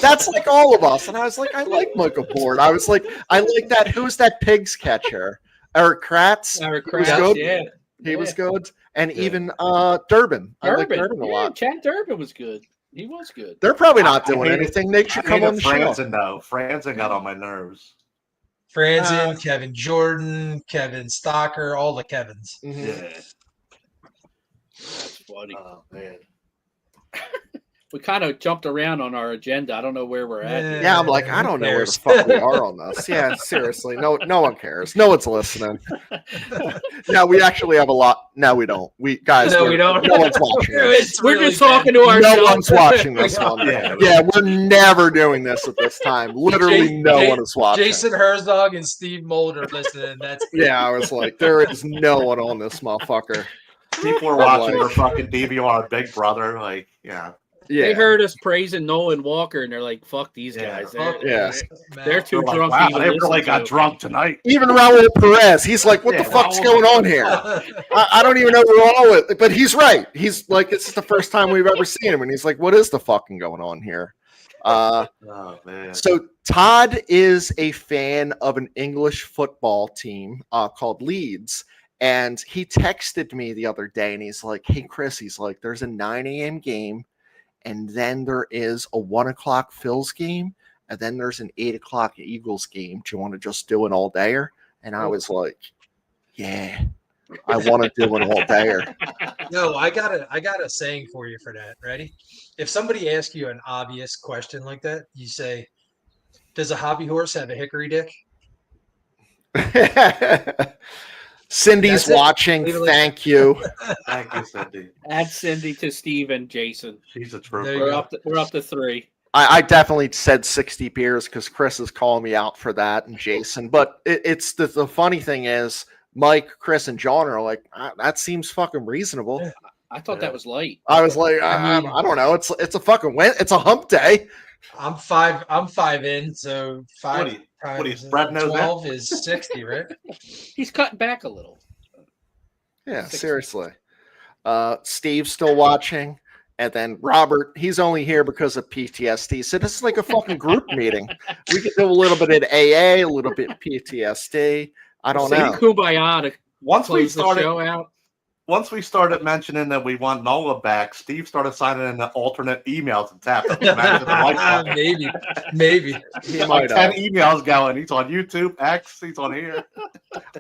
That's like all of us. And I was like, I like Michael Bourne. I was like, I like that. Who's that Pigs catcher? Eric Kratz. Eric was Kratz, good. yeah. He was good. And even Durbin. I like Durbin a lot. Chad Durbin was good. He was good. They're probably not doing anything. They should come on the show. Franzen, though. Franzen got on my nerves. Franzen, Kevin Jordan, Kevin Stocker, all the Kevins. Mm-hmm. Yeah. That's funny. Oh, man. We kind of jumped around on our agenda. I don't know where we're at. Yeah, I'm like, I don't know where the fuck we are on this. Yeah, seriously. No one cares. No one's listening. No, we actually have a lot. No, we don't. We don't. No one's watching this. We're just talking to ourselves. No one's watching this one. Yeah, we're never doing this at this time. Literally no one is watching. Jason Herzog and Steve Mulder listening. That's I was like, there is no one on this motherfucker. People are watching their fucking DVR Big Brother. Like, They heard us praising Nolan Walker, and they're like, "Fuck these guys." They're too drunk. Wow, they really got drunk tonight. Even Raul Perez, he's like, "What the fuck's going on here?" I don't even know Raul, but he's right. He's like, "This is the first time we've ever seen him," and he's like, "What is the fucking going on here?" Oh man. So Todd is a fan of an English football team called Leeds. And he texted me the other day, and he's like, "Hey, Chris," he's like, "there's a 9 a.m. game. And then there is a 1 o'clock Phil's game. And then there's an 8 o'clock Eagles game. Do you want to just do an all-dayer?" And I was like, yeah, I want to do an all-dayer. No, I got a saying for you for that. Ready? If somebody asks you an obvious question like that, you say, Does a hobby horse have a hickory dick? Cindy's That's it. watching. Leave it like Thank you. Thank you, Cindy. Add Cindy to Steve and Jason. She's a There trooper. you go. We're up to 3. I definitely said 60 beers because Chris is calling me out for that and Jason. But it's the funny thing is Mike, Chris, and John are like, that seems fucking reasonable. Yeah. I thought that was light. I was like, I don't know. It's a fucking win. It's a hump day. I'm 5 in, so 5 What do you times spread nose 12 is 60, right? He's cutting back a little. Yeah, 60. seriously. Steve's still watching. And then Robert, he's only here because of PTSD. So this is like a fucking group meeting. We could do a little bit of AA, a little bit PTSD. I don't Say know. kumbaya to Once we close the started, show out. once we started mentioning that we want Nola back, Steve started signing in the alternate emails and tapping. Maybe. He Like might 10 have. emails going. He's on YouTube, X. He's on here.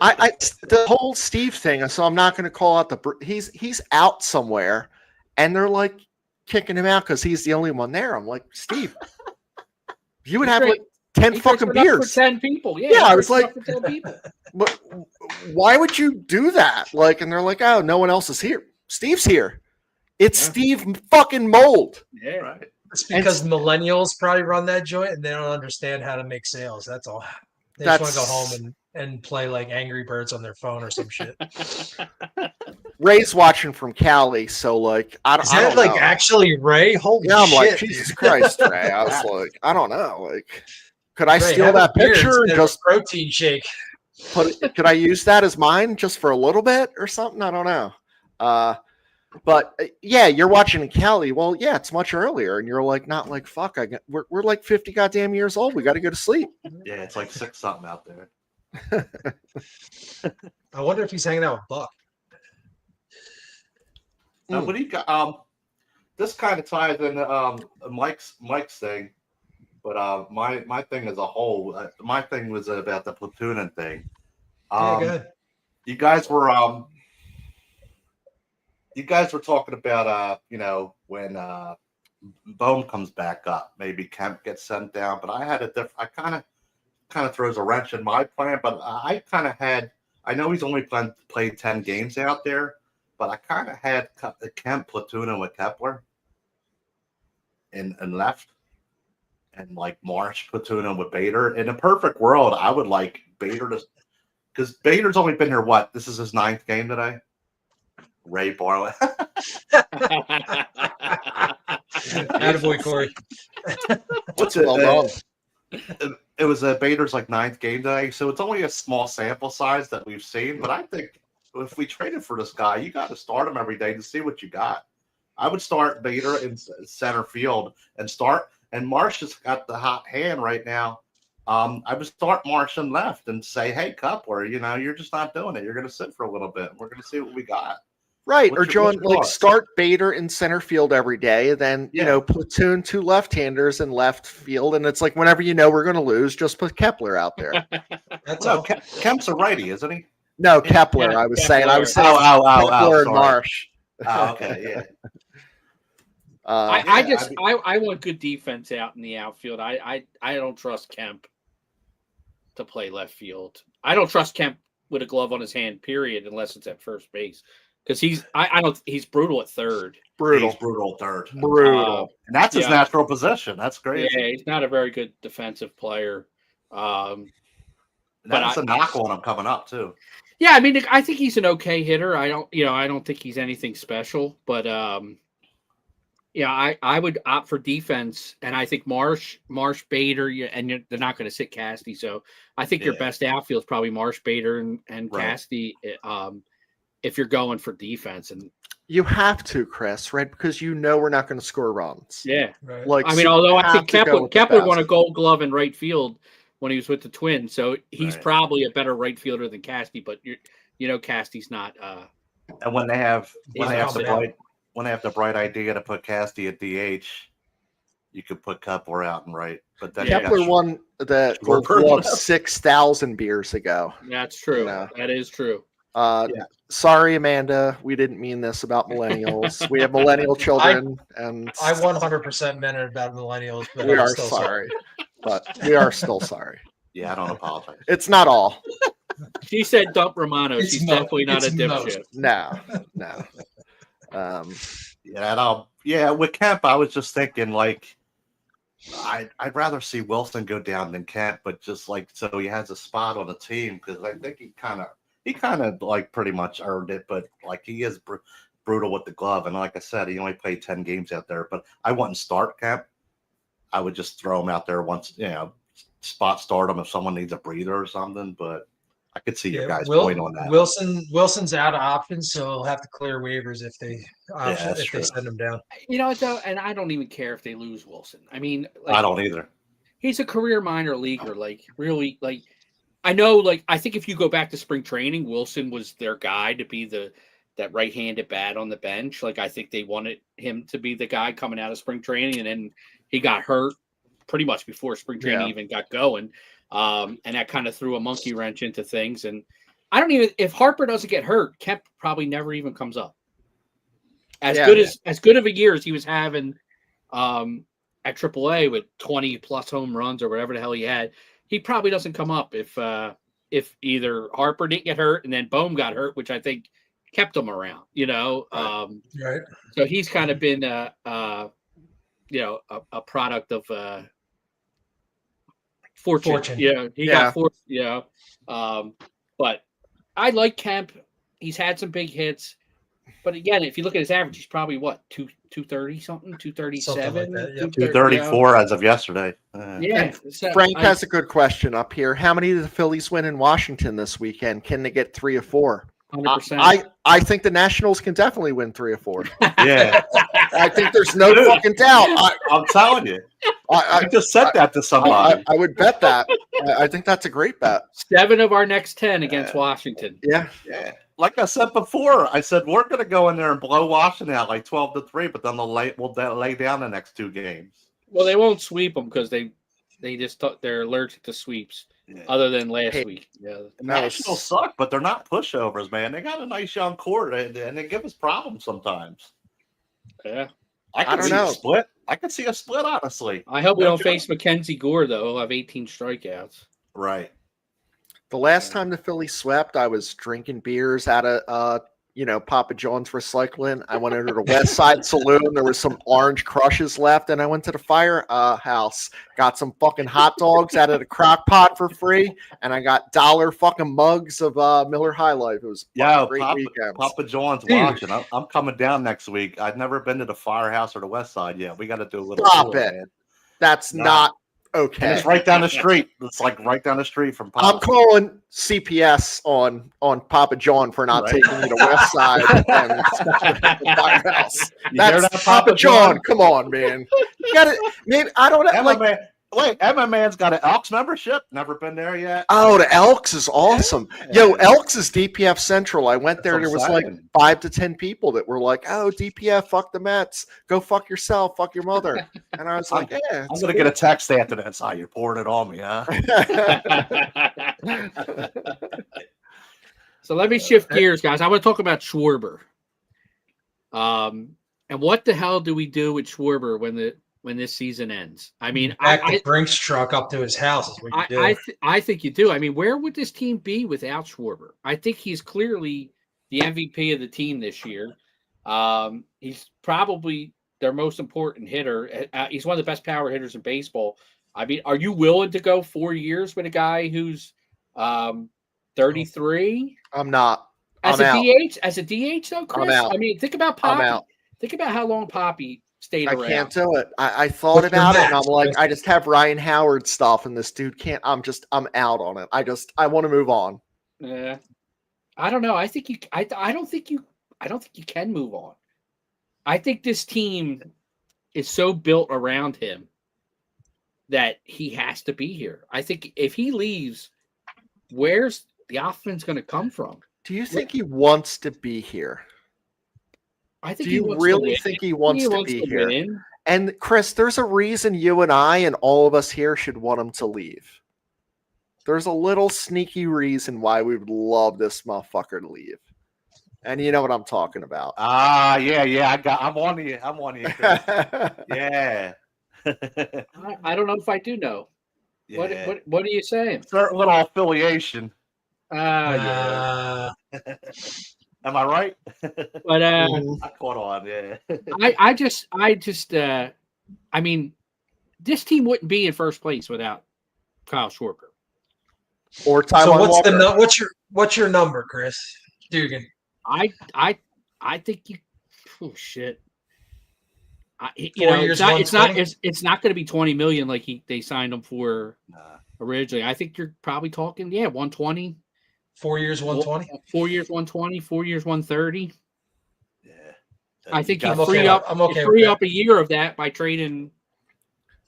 The whole Steve thing. So I'm not going to call out he's out somewhere, and they're like kicking him out because he's the only one there. I'm like, Steve, you would have like 10 He fucking drinks it up beers. For 10 people. Yeah, Yeah, he I was drinks it like- up for 10 people. But why would you do that? Like, and they're like, oh, no one else is here. Steve's here. It's Yeah. Steve fucking Mold. Yeah. Right. It's because millennials probably run that joint and they don't understand how to make sales. That's all. They just want to go home and play like Angry Birds on their phone or some shit. Ray's watching from Cali, so like, I Is don't that like know. actually Ray? Holy Yeah, I'm shit. like, Jesus Christ, Ray. I was like, I don't know. Like, could I Ray, steal have a that beer picture and instead of a just protein shake? could I use that as mine just for a little bit or something? I don't know. But yeah, you're watching in Cali. Well, yeah, it's much earlier, and you're like, not like fuck. We're like 50 goddamn years old. We got to go to sleep. Yeah, it's like 6 something out there. I wonder if he's hanging out with Buck. Now, what do you got? This kind of ties into Mike's thing, but my thing as a whole, my thing was about the platooning thing. Yeah, go ahead. You guys were talking about when Bohm comes back up, maybe Kemp gets sent down. But I had a different. I kind of throws a wrench in my plan. But I kind of had. I know he's only played 10 games out there, but I kind of had Kemp platooning with Kepler and left, and like Marsh platooning with Bader. In a perfect world, I would like Bader to, because Bader's only been here. What? This is his 9th game today. Ray Barlow. Attaboy, Corey. What's Well done. It was Bader's like 9th game today, so it's only a small sample size that we've seen. But I think if we traded for this guy, you got to start him every day to see what you got. I would start Bader in center field and Marsh has got the hot hand right now. I would start Marsh in left and say, hey, Kepler, you're just not doing it. You're going to sit for a little bit. We're going to see what we got. Right. What's Or your John, like thought? start Bader in center field every day, and then Yeah. platoon 2 left-handers in left field, and it's like whenever we're going to lose, just put Kepler out there. That's No, all. Kemp's a righty, isn't he? No, Kepler. Yeah, I was Kepler. saying. I was saying Oh, Kepler and sorry. Marsh. Oh, okay, yeah. I want good defense out in the outfield. I don't trust Kemp to play left field. I don't trust Kemp with a glove on his hand, period, unless it's at first base. Because he's brutal at third. Brutal. He's brutal third. Brutal. And that's his Yeah. natural position. That's great. Yeah, he's not a very good defensive player. And but that's a knock on him coming up too. Yeah, I mean, I think he's an okay hitter. I don't think he's anything special, but I would opt for defense, and I think Marsh, Bader, they're not going to sit Casty, so I think your Yeah. best outfield is probably Marsh, Bader, and Right. Casty. If you're going for defense, and You have to, Chris, right? Because we're not going to score runs. yeah, Right. Like, I so mean, you although I have think to go with the Kepler best. won a Gold Glove in right field when he was with the Twins, so he's Right. probably a better right fielder than Casty. But Casty's not. And when they have He's the bright idea to put Casty at DH, you could put Kepler out and right. But then Yeah. Kepler won the Gold Short Glove burn. 6,000 beers ago. That's true. Yeah. That is true. Yeah. Sorry, Amanda. We didn't mean this about millennials. We have millennial children, and I 100% meant it about millennials, but we I'm are still sorry. but we are still sorry. Yeah, I don't apologize. It's not all. She said dump Romano. It's She's mo- definitely not a it's dipshit. most. No. Yeah, with Kemp, I was just thinking like I'd rather see Wilson go down than Kemp, but just like so he has a spot on the team because I think he kind of like pretty much earned it, but like he is brutal with the glove, and like I said, he only played 10 games out there. But I wouldn't start Kemp. I would just throw him out there once, spot start him if someone needs a breather or something. But I could see your guys' point on that. Wilson's out of options, so he'll have to clear waivers if they send him down. You know what though, and I don't even care if they lose Wilson. I mean, I don't either. He's a career minor leaguer, like really, like I know, like I think if you go back to spring training, Wilson was their guy to be that right-handed bat on the bench. Like I think they wanted him to be the guy coming out of spring training, and then he got hurt pretty much before spring training even got going. And that kind of threw a monkey wrench into things. And I don't even, if Harper doesn't get hurt, Kemp probably never even comes up. As good of a year as he was having at AAA with 20 plus home runs or whatever the hell he had, he probably doesn't come up if either Harper didn't get hurt and then Bohm got hurt, which I think kept him around, Right. So he's kind of been a product of fortune. Yeah, he got fortune. But I like Kemp. He's had some big hits. But again, if you look at his average, he's probably what, 230 something, 237, like that, 234 as of yesterday. Frank has a good question up here. How many did the Phillies win in Washington this weekend? Can they get 3 or 4? 100%. I think the Nationals can definitely win 3 or 4. Yeah, I think there's no fucking doubt. I'm telling you. I just said that to somebody. I would bet that. I think that's a great bet. 7 of our next 10 against Washington. Yeah. Like I said before, I said we're going to go in there and blow Washington out like 12-3, but then we'll lay down the next 2 games. Well, they won't sweep them because they just they're allergic to sweeps. Yeah. Other than last week, the Nationals suck, but they're not pushovers, man. They got a nice young core, and they give us problems sometimes. Yeah, I don't know. A split. I could see a split, honestly. I hope we don't face Mackenzie Gore though. He'll have 18 strikeouts. Right. The last time the Phillies swept, I was drinking beers at a Papa John's Recycling. I went into the West Side Saloon. There was some Orange Crushes left, and I went to the firehouse. Got some fucking hot dogs out of the crock pot for free, and I got $1 fucking mugs of Miller High Life. It was a great weekend. Papa John's watching. I'm coming down next week. I've never been to the firehouse or the West Side yet. We got to do a little. Stop it. Man. That's not okay. And it's right down the street. It's like right down the street from Papa. I'm calling CPS on Papa John for not taking me to West Side and the firehouse. That's Papa John. Come on, man. You got it. Man, I don't know. Wait, MMA-man's got an Elks membership. Never been there yet. Oh, the Elks is awesome. Yo, Elks is DPF Central. I went there. There was like 5 to 10 people that were like, "Oh, DPF, fuck the Mets. Go fuck yourself. Fuck your mother." And I was like, "Yeah." I'm gonna get a text after that. So you're pouring it on me, huh? So let me shift gears, guys. I want to talk about Schwarber. And what the hell do we do with Schwarber when this season ends? I mean, back the Brinks truck up to his house is what you do. I think you do. I mean, where would this team be without Schwarber? I think he's clearly the MVP of the team this year. He's probably their most important hitter. He's one of the best power hitters in baseball. I mean, are you willing to go 4 years with a guy who's 33? I'm not. As a DH though, Chris? I'm out. I mean, think about Poppy. Think about how long Poppy stayed around. I can't do it. I thought about it, and I'm like, I just have Ryan Howard stuff, and this dude can't. I'm out on it. I want to move on. Yeah, I don't know. I think you. I don't think you can move on. I think this team is so built around him that he has to be here. I think if he leaves, where's the offense going to come from? Do you think he wants to be here? I think. Do you really think he wants to be here? Win. And Chris, there's a reason you and I and all of us here should want him to leave. There's a little sneaky reason why we would love this motherfucker to leave. And you know what I'm talking about. Yeah. I'm on you. Chris. Yeah. I don't know if I do know. Yeah. What are you saying? Certain little affiliation. Yeah. Am I right? But Mhm. I caught on. Yeah. I just I mean, this team wouldn't be in first place without Kyle Schwarber. Or So Taiwan Walker. what's your number, Chris Dugan? I think you. Oh shit. You 4 know, years, it's not 120? it's not going to be 20 million like they signed him for Nah. originally. I think you're probably talking 120. 4 years, 120. 4 years 120. 4 years 130. Yeah. I think got- you I'm free okay up. with- I'm okay you with free that. up a year of that by trading.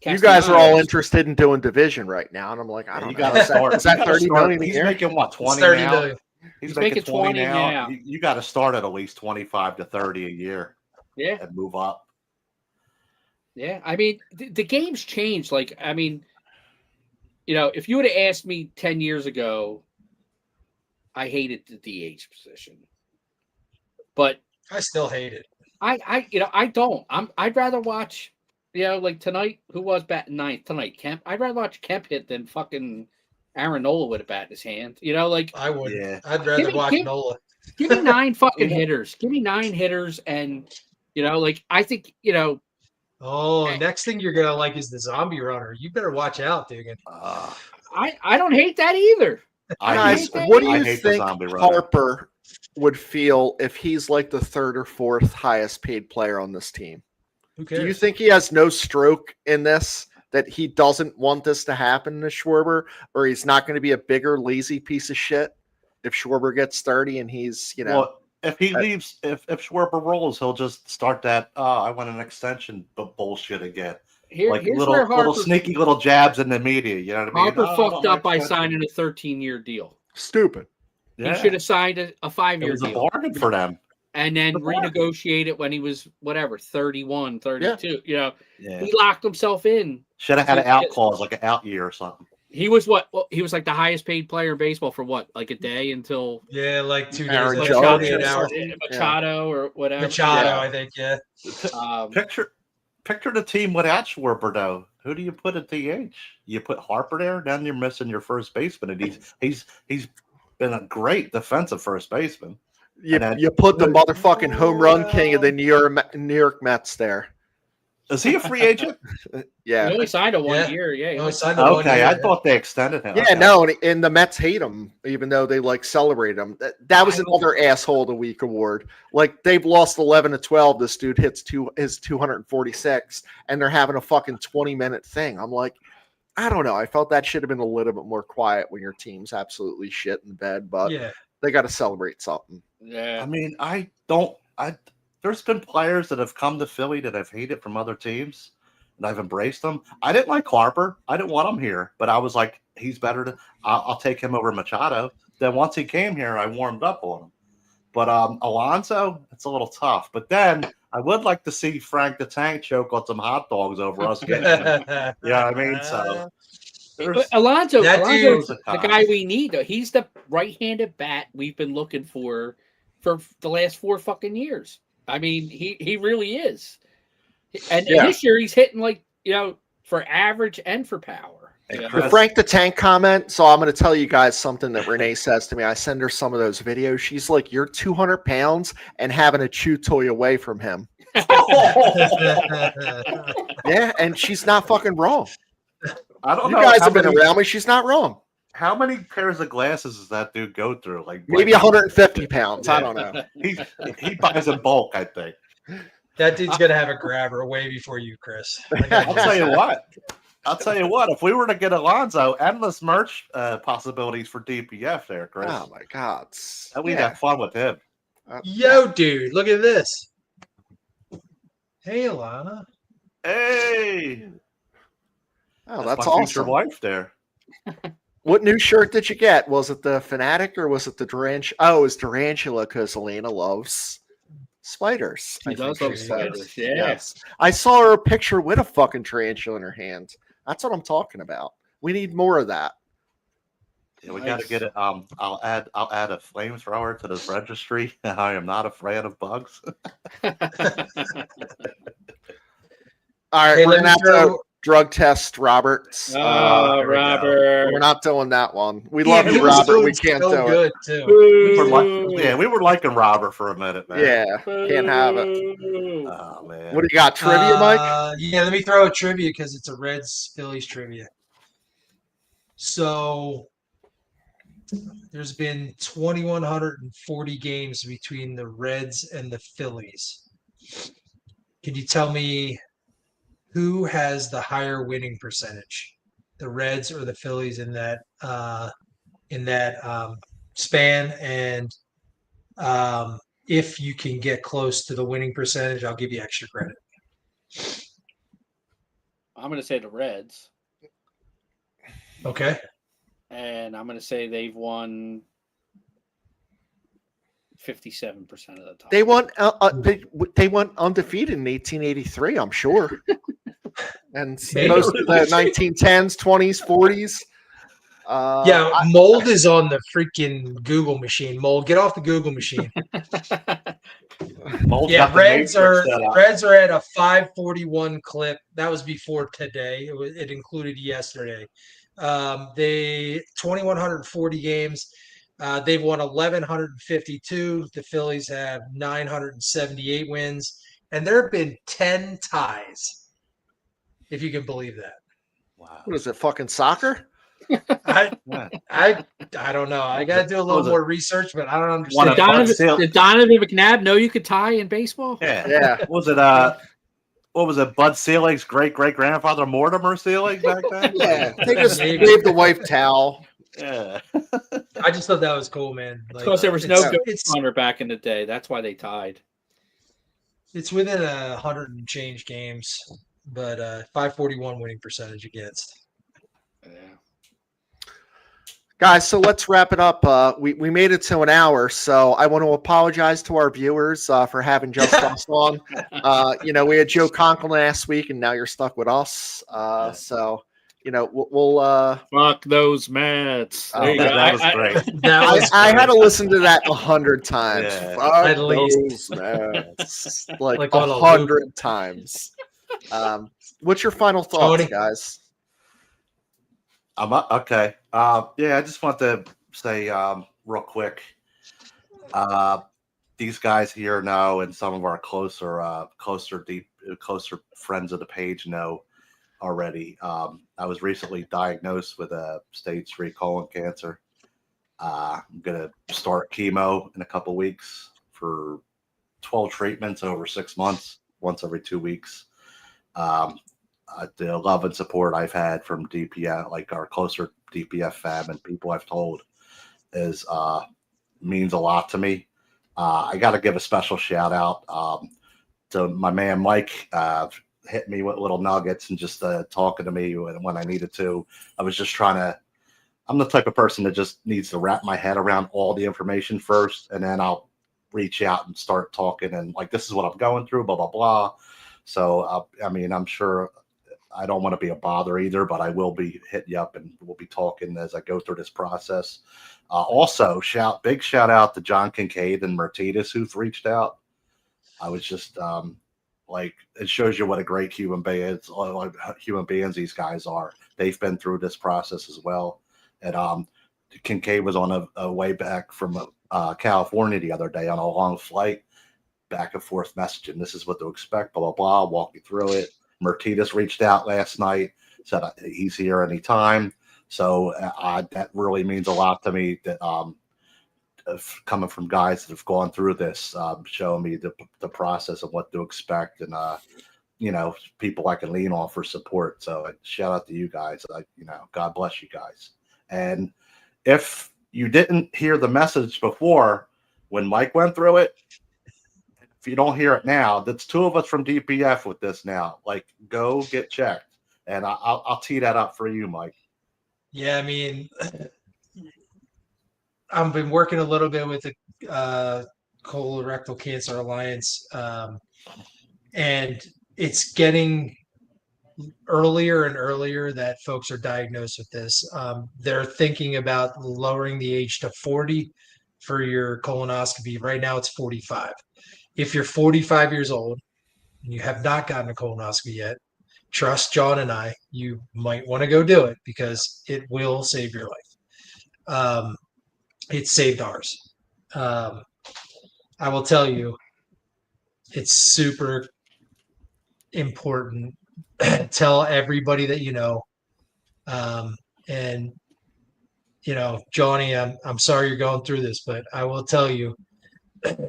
You guys are all Castellanos. interested in doing division right now, and I'm like, I Yeah, don't you know. got to Is start. that You gotta 30 start. million a He's year? making what, It's 20 30 now? million. He's making 20 now. You got to start at least 25 to 30 a year Yeah, and move up. yeah. I mean, the game's changed. Like, I mean, you know, if you would have asked me 10 years ago, I hated the DH position, but I still hate it. I don't. I'd rather watch, like tonight. Who was batting ninth tonight? Kemp. I'd rather watch Kemp hit than fucking Aaron Nola with a bat in his hand. Like I would. Yeah. I'd rather watch give- Nola. give me 9 fucking You know- hitters. Give me 9 hitters, and like I think Oh, next thing you're gonna like is the zombie runner. You better watch out, Dugan. I don't hate that either. Guys, hate what do that. you I hate the think zombie runner. Harper would feel if he's like the third or fourth highest paid player on this team? Who cares? Do you think he has no stroke in this, that he doesn't want this to happen to Schwarber, or he's not going to be a bigger lazy piece of shit if Schwarber gets 30 and he's, Well, if he leaves, if Schwarber rolls, he'll just start that. I want an extension, but bullshit again. Here's Little where Harper, sneaky little jabs in the media. You know what I mean? Harper Oh, fucked my up by extension. signing a 13-year deal. stupid. Yeah. He should have signed a It 5-year was a deal bargain for them. and then a bargain. renegotiate it when he was 31, 32. Yeah. He locked himself in. Should have had an out clause, like an out year or something. He was he was like the highest paid player in baseball for what, like a day until Yeah, like 2 days. Aaron like Judge 48 or hours. Machado or whatever. Machado, Yeah. I think. Yeah. Picture the team without Schwarber, though. Who do you put at DH? You put Harper there, then you're missing your first baseman, and he's been a great defensive first baseman. You put the motherfucking home run king of the New York Mets there. Is he a free agent? Yeah. He only signed a 1 Yeah. year. Yeah. He only signed a 1 Okay, year, I yeah. thought they extended him. Yeah, Okay. no, and the Mets hate him, even though they celebrate him. That was I don't- another asshole of the week award. Like they've lost 11-12. This dude hits his 246, and they're having a fucking 20-minute thing. I'm like, I don't know. I felt that should have been a little bit more quiet when your team's absolutely shit in bed, but Yeah. they got to celebrate something. Yeah. I mean, there's been players that have come to Philly that I've hated from other teams, and I've embraced them. I didn't like Harper. I didn't want him here, but I was like, he's better. I'll take him over Machado. Then once he came here, I warmed up on him. But Alonso, it's a little tough. But then I would like to see Frank the Tank choke on some hot dogs over us getting him. Yeah, I mean, so But Alonso, That Alonso's dude- the guy we need, though. He's the right-handed bat we've been looking for the last 4 fucking years. I mean, he really is. And this year he's hitting for average and for power. Hey, Yeah. Chris, The Frank the Tank comment. So I'm going to tell you guys something that Renee says to me. I send her some of those videos. She's like, "You're 200 pounds and having a chew toy away from him." Yeah, and she's not fucking wrong. I don't You know. guys how have been many- around me. She's not wrong. How many pairs of glasses does that dude go through? Like Maybe 150 pounds. I don't know. He buys in bulk, I think. That dude's gonna have a grabber way before you, Chris. I'll tell you what. If we were to get Alonso, endless merch possibilities for DPF there, Chris. Oh my God. And we'd Yeah. have fun with him. Yo, dude, look at this. Hey, Alana. Hey, Oh, that's my future awesome. wife there. What new shirt did you get? Was it the Fanatic or was it the Durantula? Oh, it was Durantula because Elena loves spiders. She I does think love says. spiders, yeah. Yes. I saw her picture with a fucking tarantula in her hand. That's what I'm talking about. We need more of that. Yeah, we Nice. got to get it. I'll add a flamethrower to this registry. I am not afraid of bugs. All right, Hey, we're let gonna me have to throw drug test Roberts. Oh, here we go. Robert. We're not doing that one. We Yeah, love he you, was Robert. doing We can't so do good too. We were Boo. we were liking Robert for a minute, it. man. Yeah, can't have it. Boo. Oh man. What do you got? Trivia, Mike? Yeah, let me throw a trivia because it's a Reds Phillies trivia. So there's been 2,140 games between the Reds and the Phillies. Can you tell me who has the higher winning percentage, the Reds or the Phillies in that span? And if you can get close to the winning percentage, I'll give you extra credit. I'm going to say the Reds, Okay. and I'm going to say they've won 57% of the time. They went undefeated in 1883. I'm sure. And Maybe. most of the 1910s, 20s, 40s. Yeah, Mold is on the freaking Google machine. Mold, get off the Google machine. Mold's Yeah, got the Reds are Matrix set up. Reds are at a 541 clip. That was before today. It included yesterday. They 2,140 games. They've won 1,152. The Phillies have 978 wins, and there have been 10 ties. If you can believe that. Wow. What is it? Fucking soccer? I Yeah. don't know. I got to do a little Was it- more research, but I don't One understand. of Bud Did Donovan McNabb know you could tie in baseball? Yeah. Yeah. Was it what was it? Bud Selig's great grandfather Mortimer Selig back then? Yeah. They just Maybe. gave the wife towel. Yeah. I just thought that was cool, man. Like, Because there was no it's- good it's runner back in the day. That's why they tied. It's within 100 and change games, but 541 winning percentage against. Yeah. Guys, so let's wrap it up. We made it to an hour, so I want to apologize to our viewers for having just us on. We had Joe Conklin last week, and now you're stuck with us. So, we'll Fuck those Mets. Oh, There you go. that was great. That was I had to great. listen to that 100 times. Yeah. Fuck At least. those Mets. Like Like on a loop. 100 times. What's your final thoughts, Tony? guys? I'm up. Okay. Yeah, I just want to say real quick. These guys here know, and some of our closer friends of the page know already. I was recently diagnosed with a stage 3 colon cancer. I'm gonna start chemo in a couple weeks for 12 treatments over 6 months, once every 2 weeks. The love and support I've had from DPF, like our closer DPF fam and people I've told, is means a lot to me. I got to give a special shout out to my man Mike. Hit me with little nuggets and just talking to me when I needed to. I was just trying to. I'm the type of person that just needs to wrap my head around all the information first, and then I'll reach out and start talking and like, this is what I'm going through, blah blah blah. So I'm sure. I don't want to be a bother either, but I will be hitting you up and we'll be talking as I go through this process. Also, big shout out to John Kincaid and Mertitas who've reached out. I was just it shows you what a great human beings these guys are. They've been through this process as well. And Kincaid was on a way back from California the other day on a long flight, back and forth messaging. This is what to expect, blah, blah, blah, walk you through it. Mertitas reached out last night, said he's here anytime. So that really means a lot to me that coming from guys that have gone through this, showing me the process of what to expect and, people I can lean on for support. So shout out to you guys. God bless you guys. And if you didn't hear the message before when Mike went through it, if you don't hear it now, that's 2 of us from DPF with this now. Like, go get checked, and I'll tee that up for you, Mike. Yeah, I mean, I've been working a little bit with the Colorectal Cancer Alliance, and it's getting earlier and earlier that folks are diagnosed with this. They're thinking about lowering the age to 40 for your colonoscopy. Right now, it's 45. If you're 45 years old and you have not gotten a colonoscopy yet, trust John and I. You might want to go do it because it will save your life. It saved ours. I will tell you, it's super important. Tell everybody that you know. And Johnny, I'm sorry you're going through this, but I will tell you,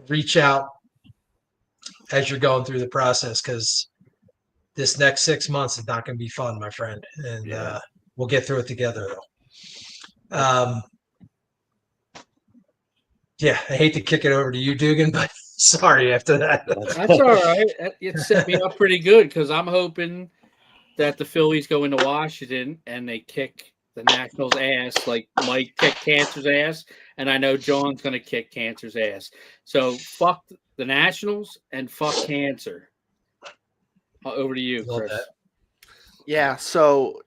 reach out as you're going through the process, because this next 6 months is not going to be fun, my friend. And we'll get through it together, though. I hate to kick it over to you, Dugan, but sorry after that. That's all right. It set me up pretty good because I'm hoping that the Phillies go into Washington and they kick the Nationals' ass like Mike kicked Cancer's ass, and I know John's going to kick Cancer's ass. So fuck the Nationals and fuck Cancer. Over to you, Chris. Yeah, so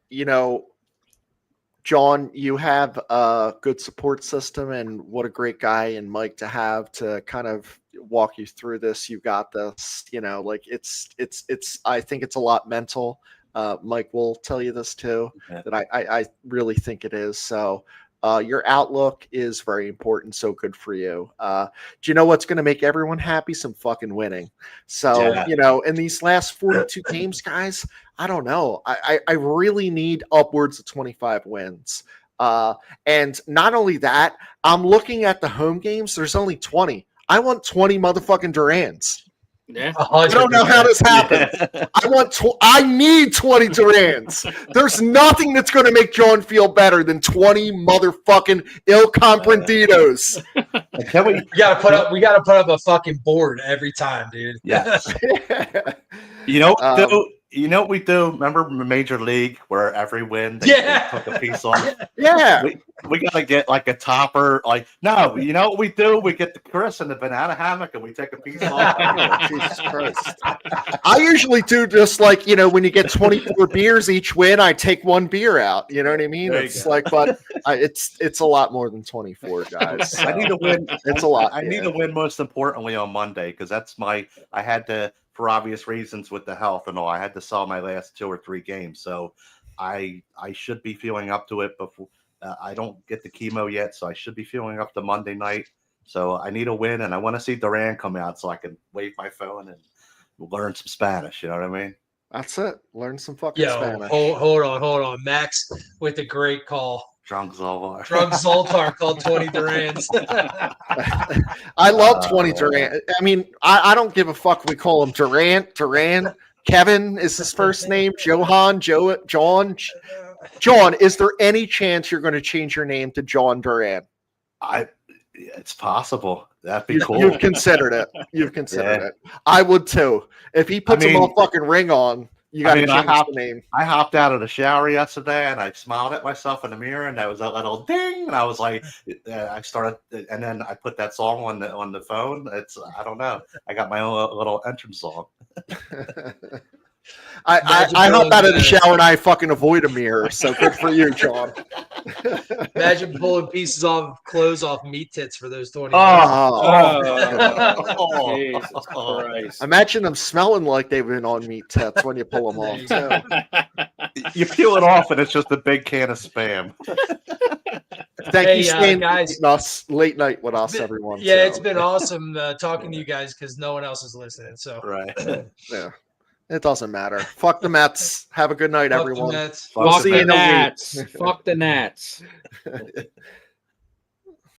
John, you have a good support system, and what a great guy and Mike to have to kind of walk you through this. You got this, it's I think it's a lot mental. Mike will tell you this too, that I really think it is. So your outlook is very important. So good for you. Do you know what's going to make everyone happy? Some fucking winning. So, in these last 42 games, guys, I don't know. I really need upwards of 25 wins. And not only that, I'm looking at the home games. There's only 20. I want 20 motherfucking Durans. Yeah. I don't know how this happened. I need 20 Durans. There's nothing that's going to make John feel better than 20 motherfucking il comprendidos. We gotta put up a fucking board every time, dude. Yes. You know what we do? Remember Major League, where every win they took a piece off? Yeah. We gotta get like a topper. No, you know what we do? We get the Chris and the banana hammock and we take a piece off. Oh, Jesus Christ. I usually do just when you get 24 beers each win, I take one beer out. You know what I mean? It's it's a lot more than 24, guys. I need to win. It's a lot. I need to win most importantly on Monday, because that's I had to, for obvious reasons with the health and all, I had to sell my last 2 or 3 games. So I should be feeling up to it before. I don't get the chemo yet, so I should be feeling up to Monday night. So I need a win, and I want to see Duran come out so I can wave my phone and learn some Spanish. You know what I mean? That's it. Learn some fucking Spanish. Hold on. Max with a great call. Drunk Zoltar. Drunk Zoltar called 20 Durans. I love 20 Duran. I mean, I don't give a fuck. We call him Duran. Kevin is his first name. John. John, is there any chance you're going to change your name to John Duran? It's possible. That'd be cool. You've considered it. It. I would too. If he puts a motherfucking ring on, you got to change the name. I hopped out of the shower yesterday and I smiled at myself in the mirror, and there was a little ding, and I was like, I started, and then I put that song on the phone. I don't know. I got my own little entrance song. I hop out of the shower and I fucking avoid a mirror. So good for you, John. Imagine pulling pieces off clothes off meat tits for those 20. Jesus Christ. Imagine them smelling like they've been on meat tits when you pull them off. Too. You peel it off and it's just a big can of Spam. Thank you, staying guys. Us late night with us, everyone. Yeah, it's been awesome talking to you guys because no one else is listening. So right. Yeah. It doesn't matter. Fuck the Mets. Have a good night, everyone. Fuck the Nats. Fuck the Nats.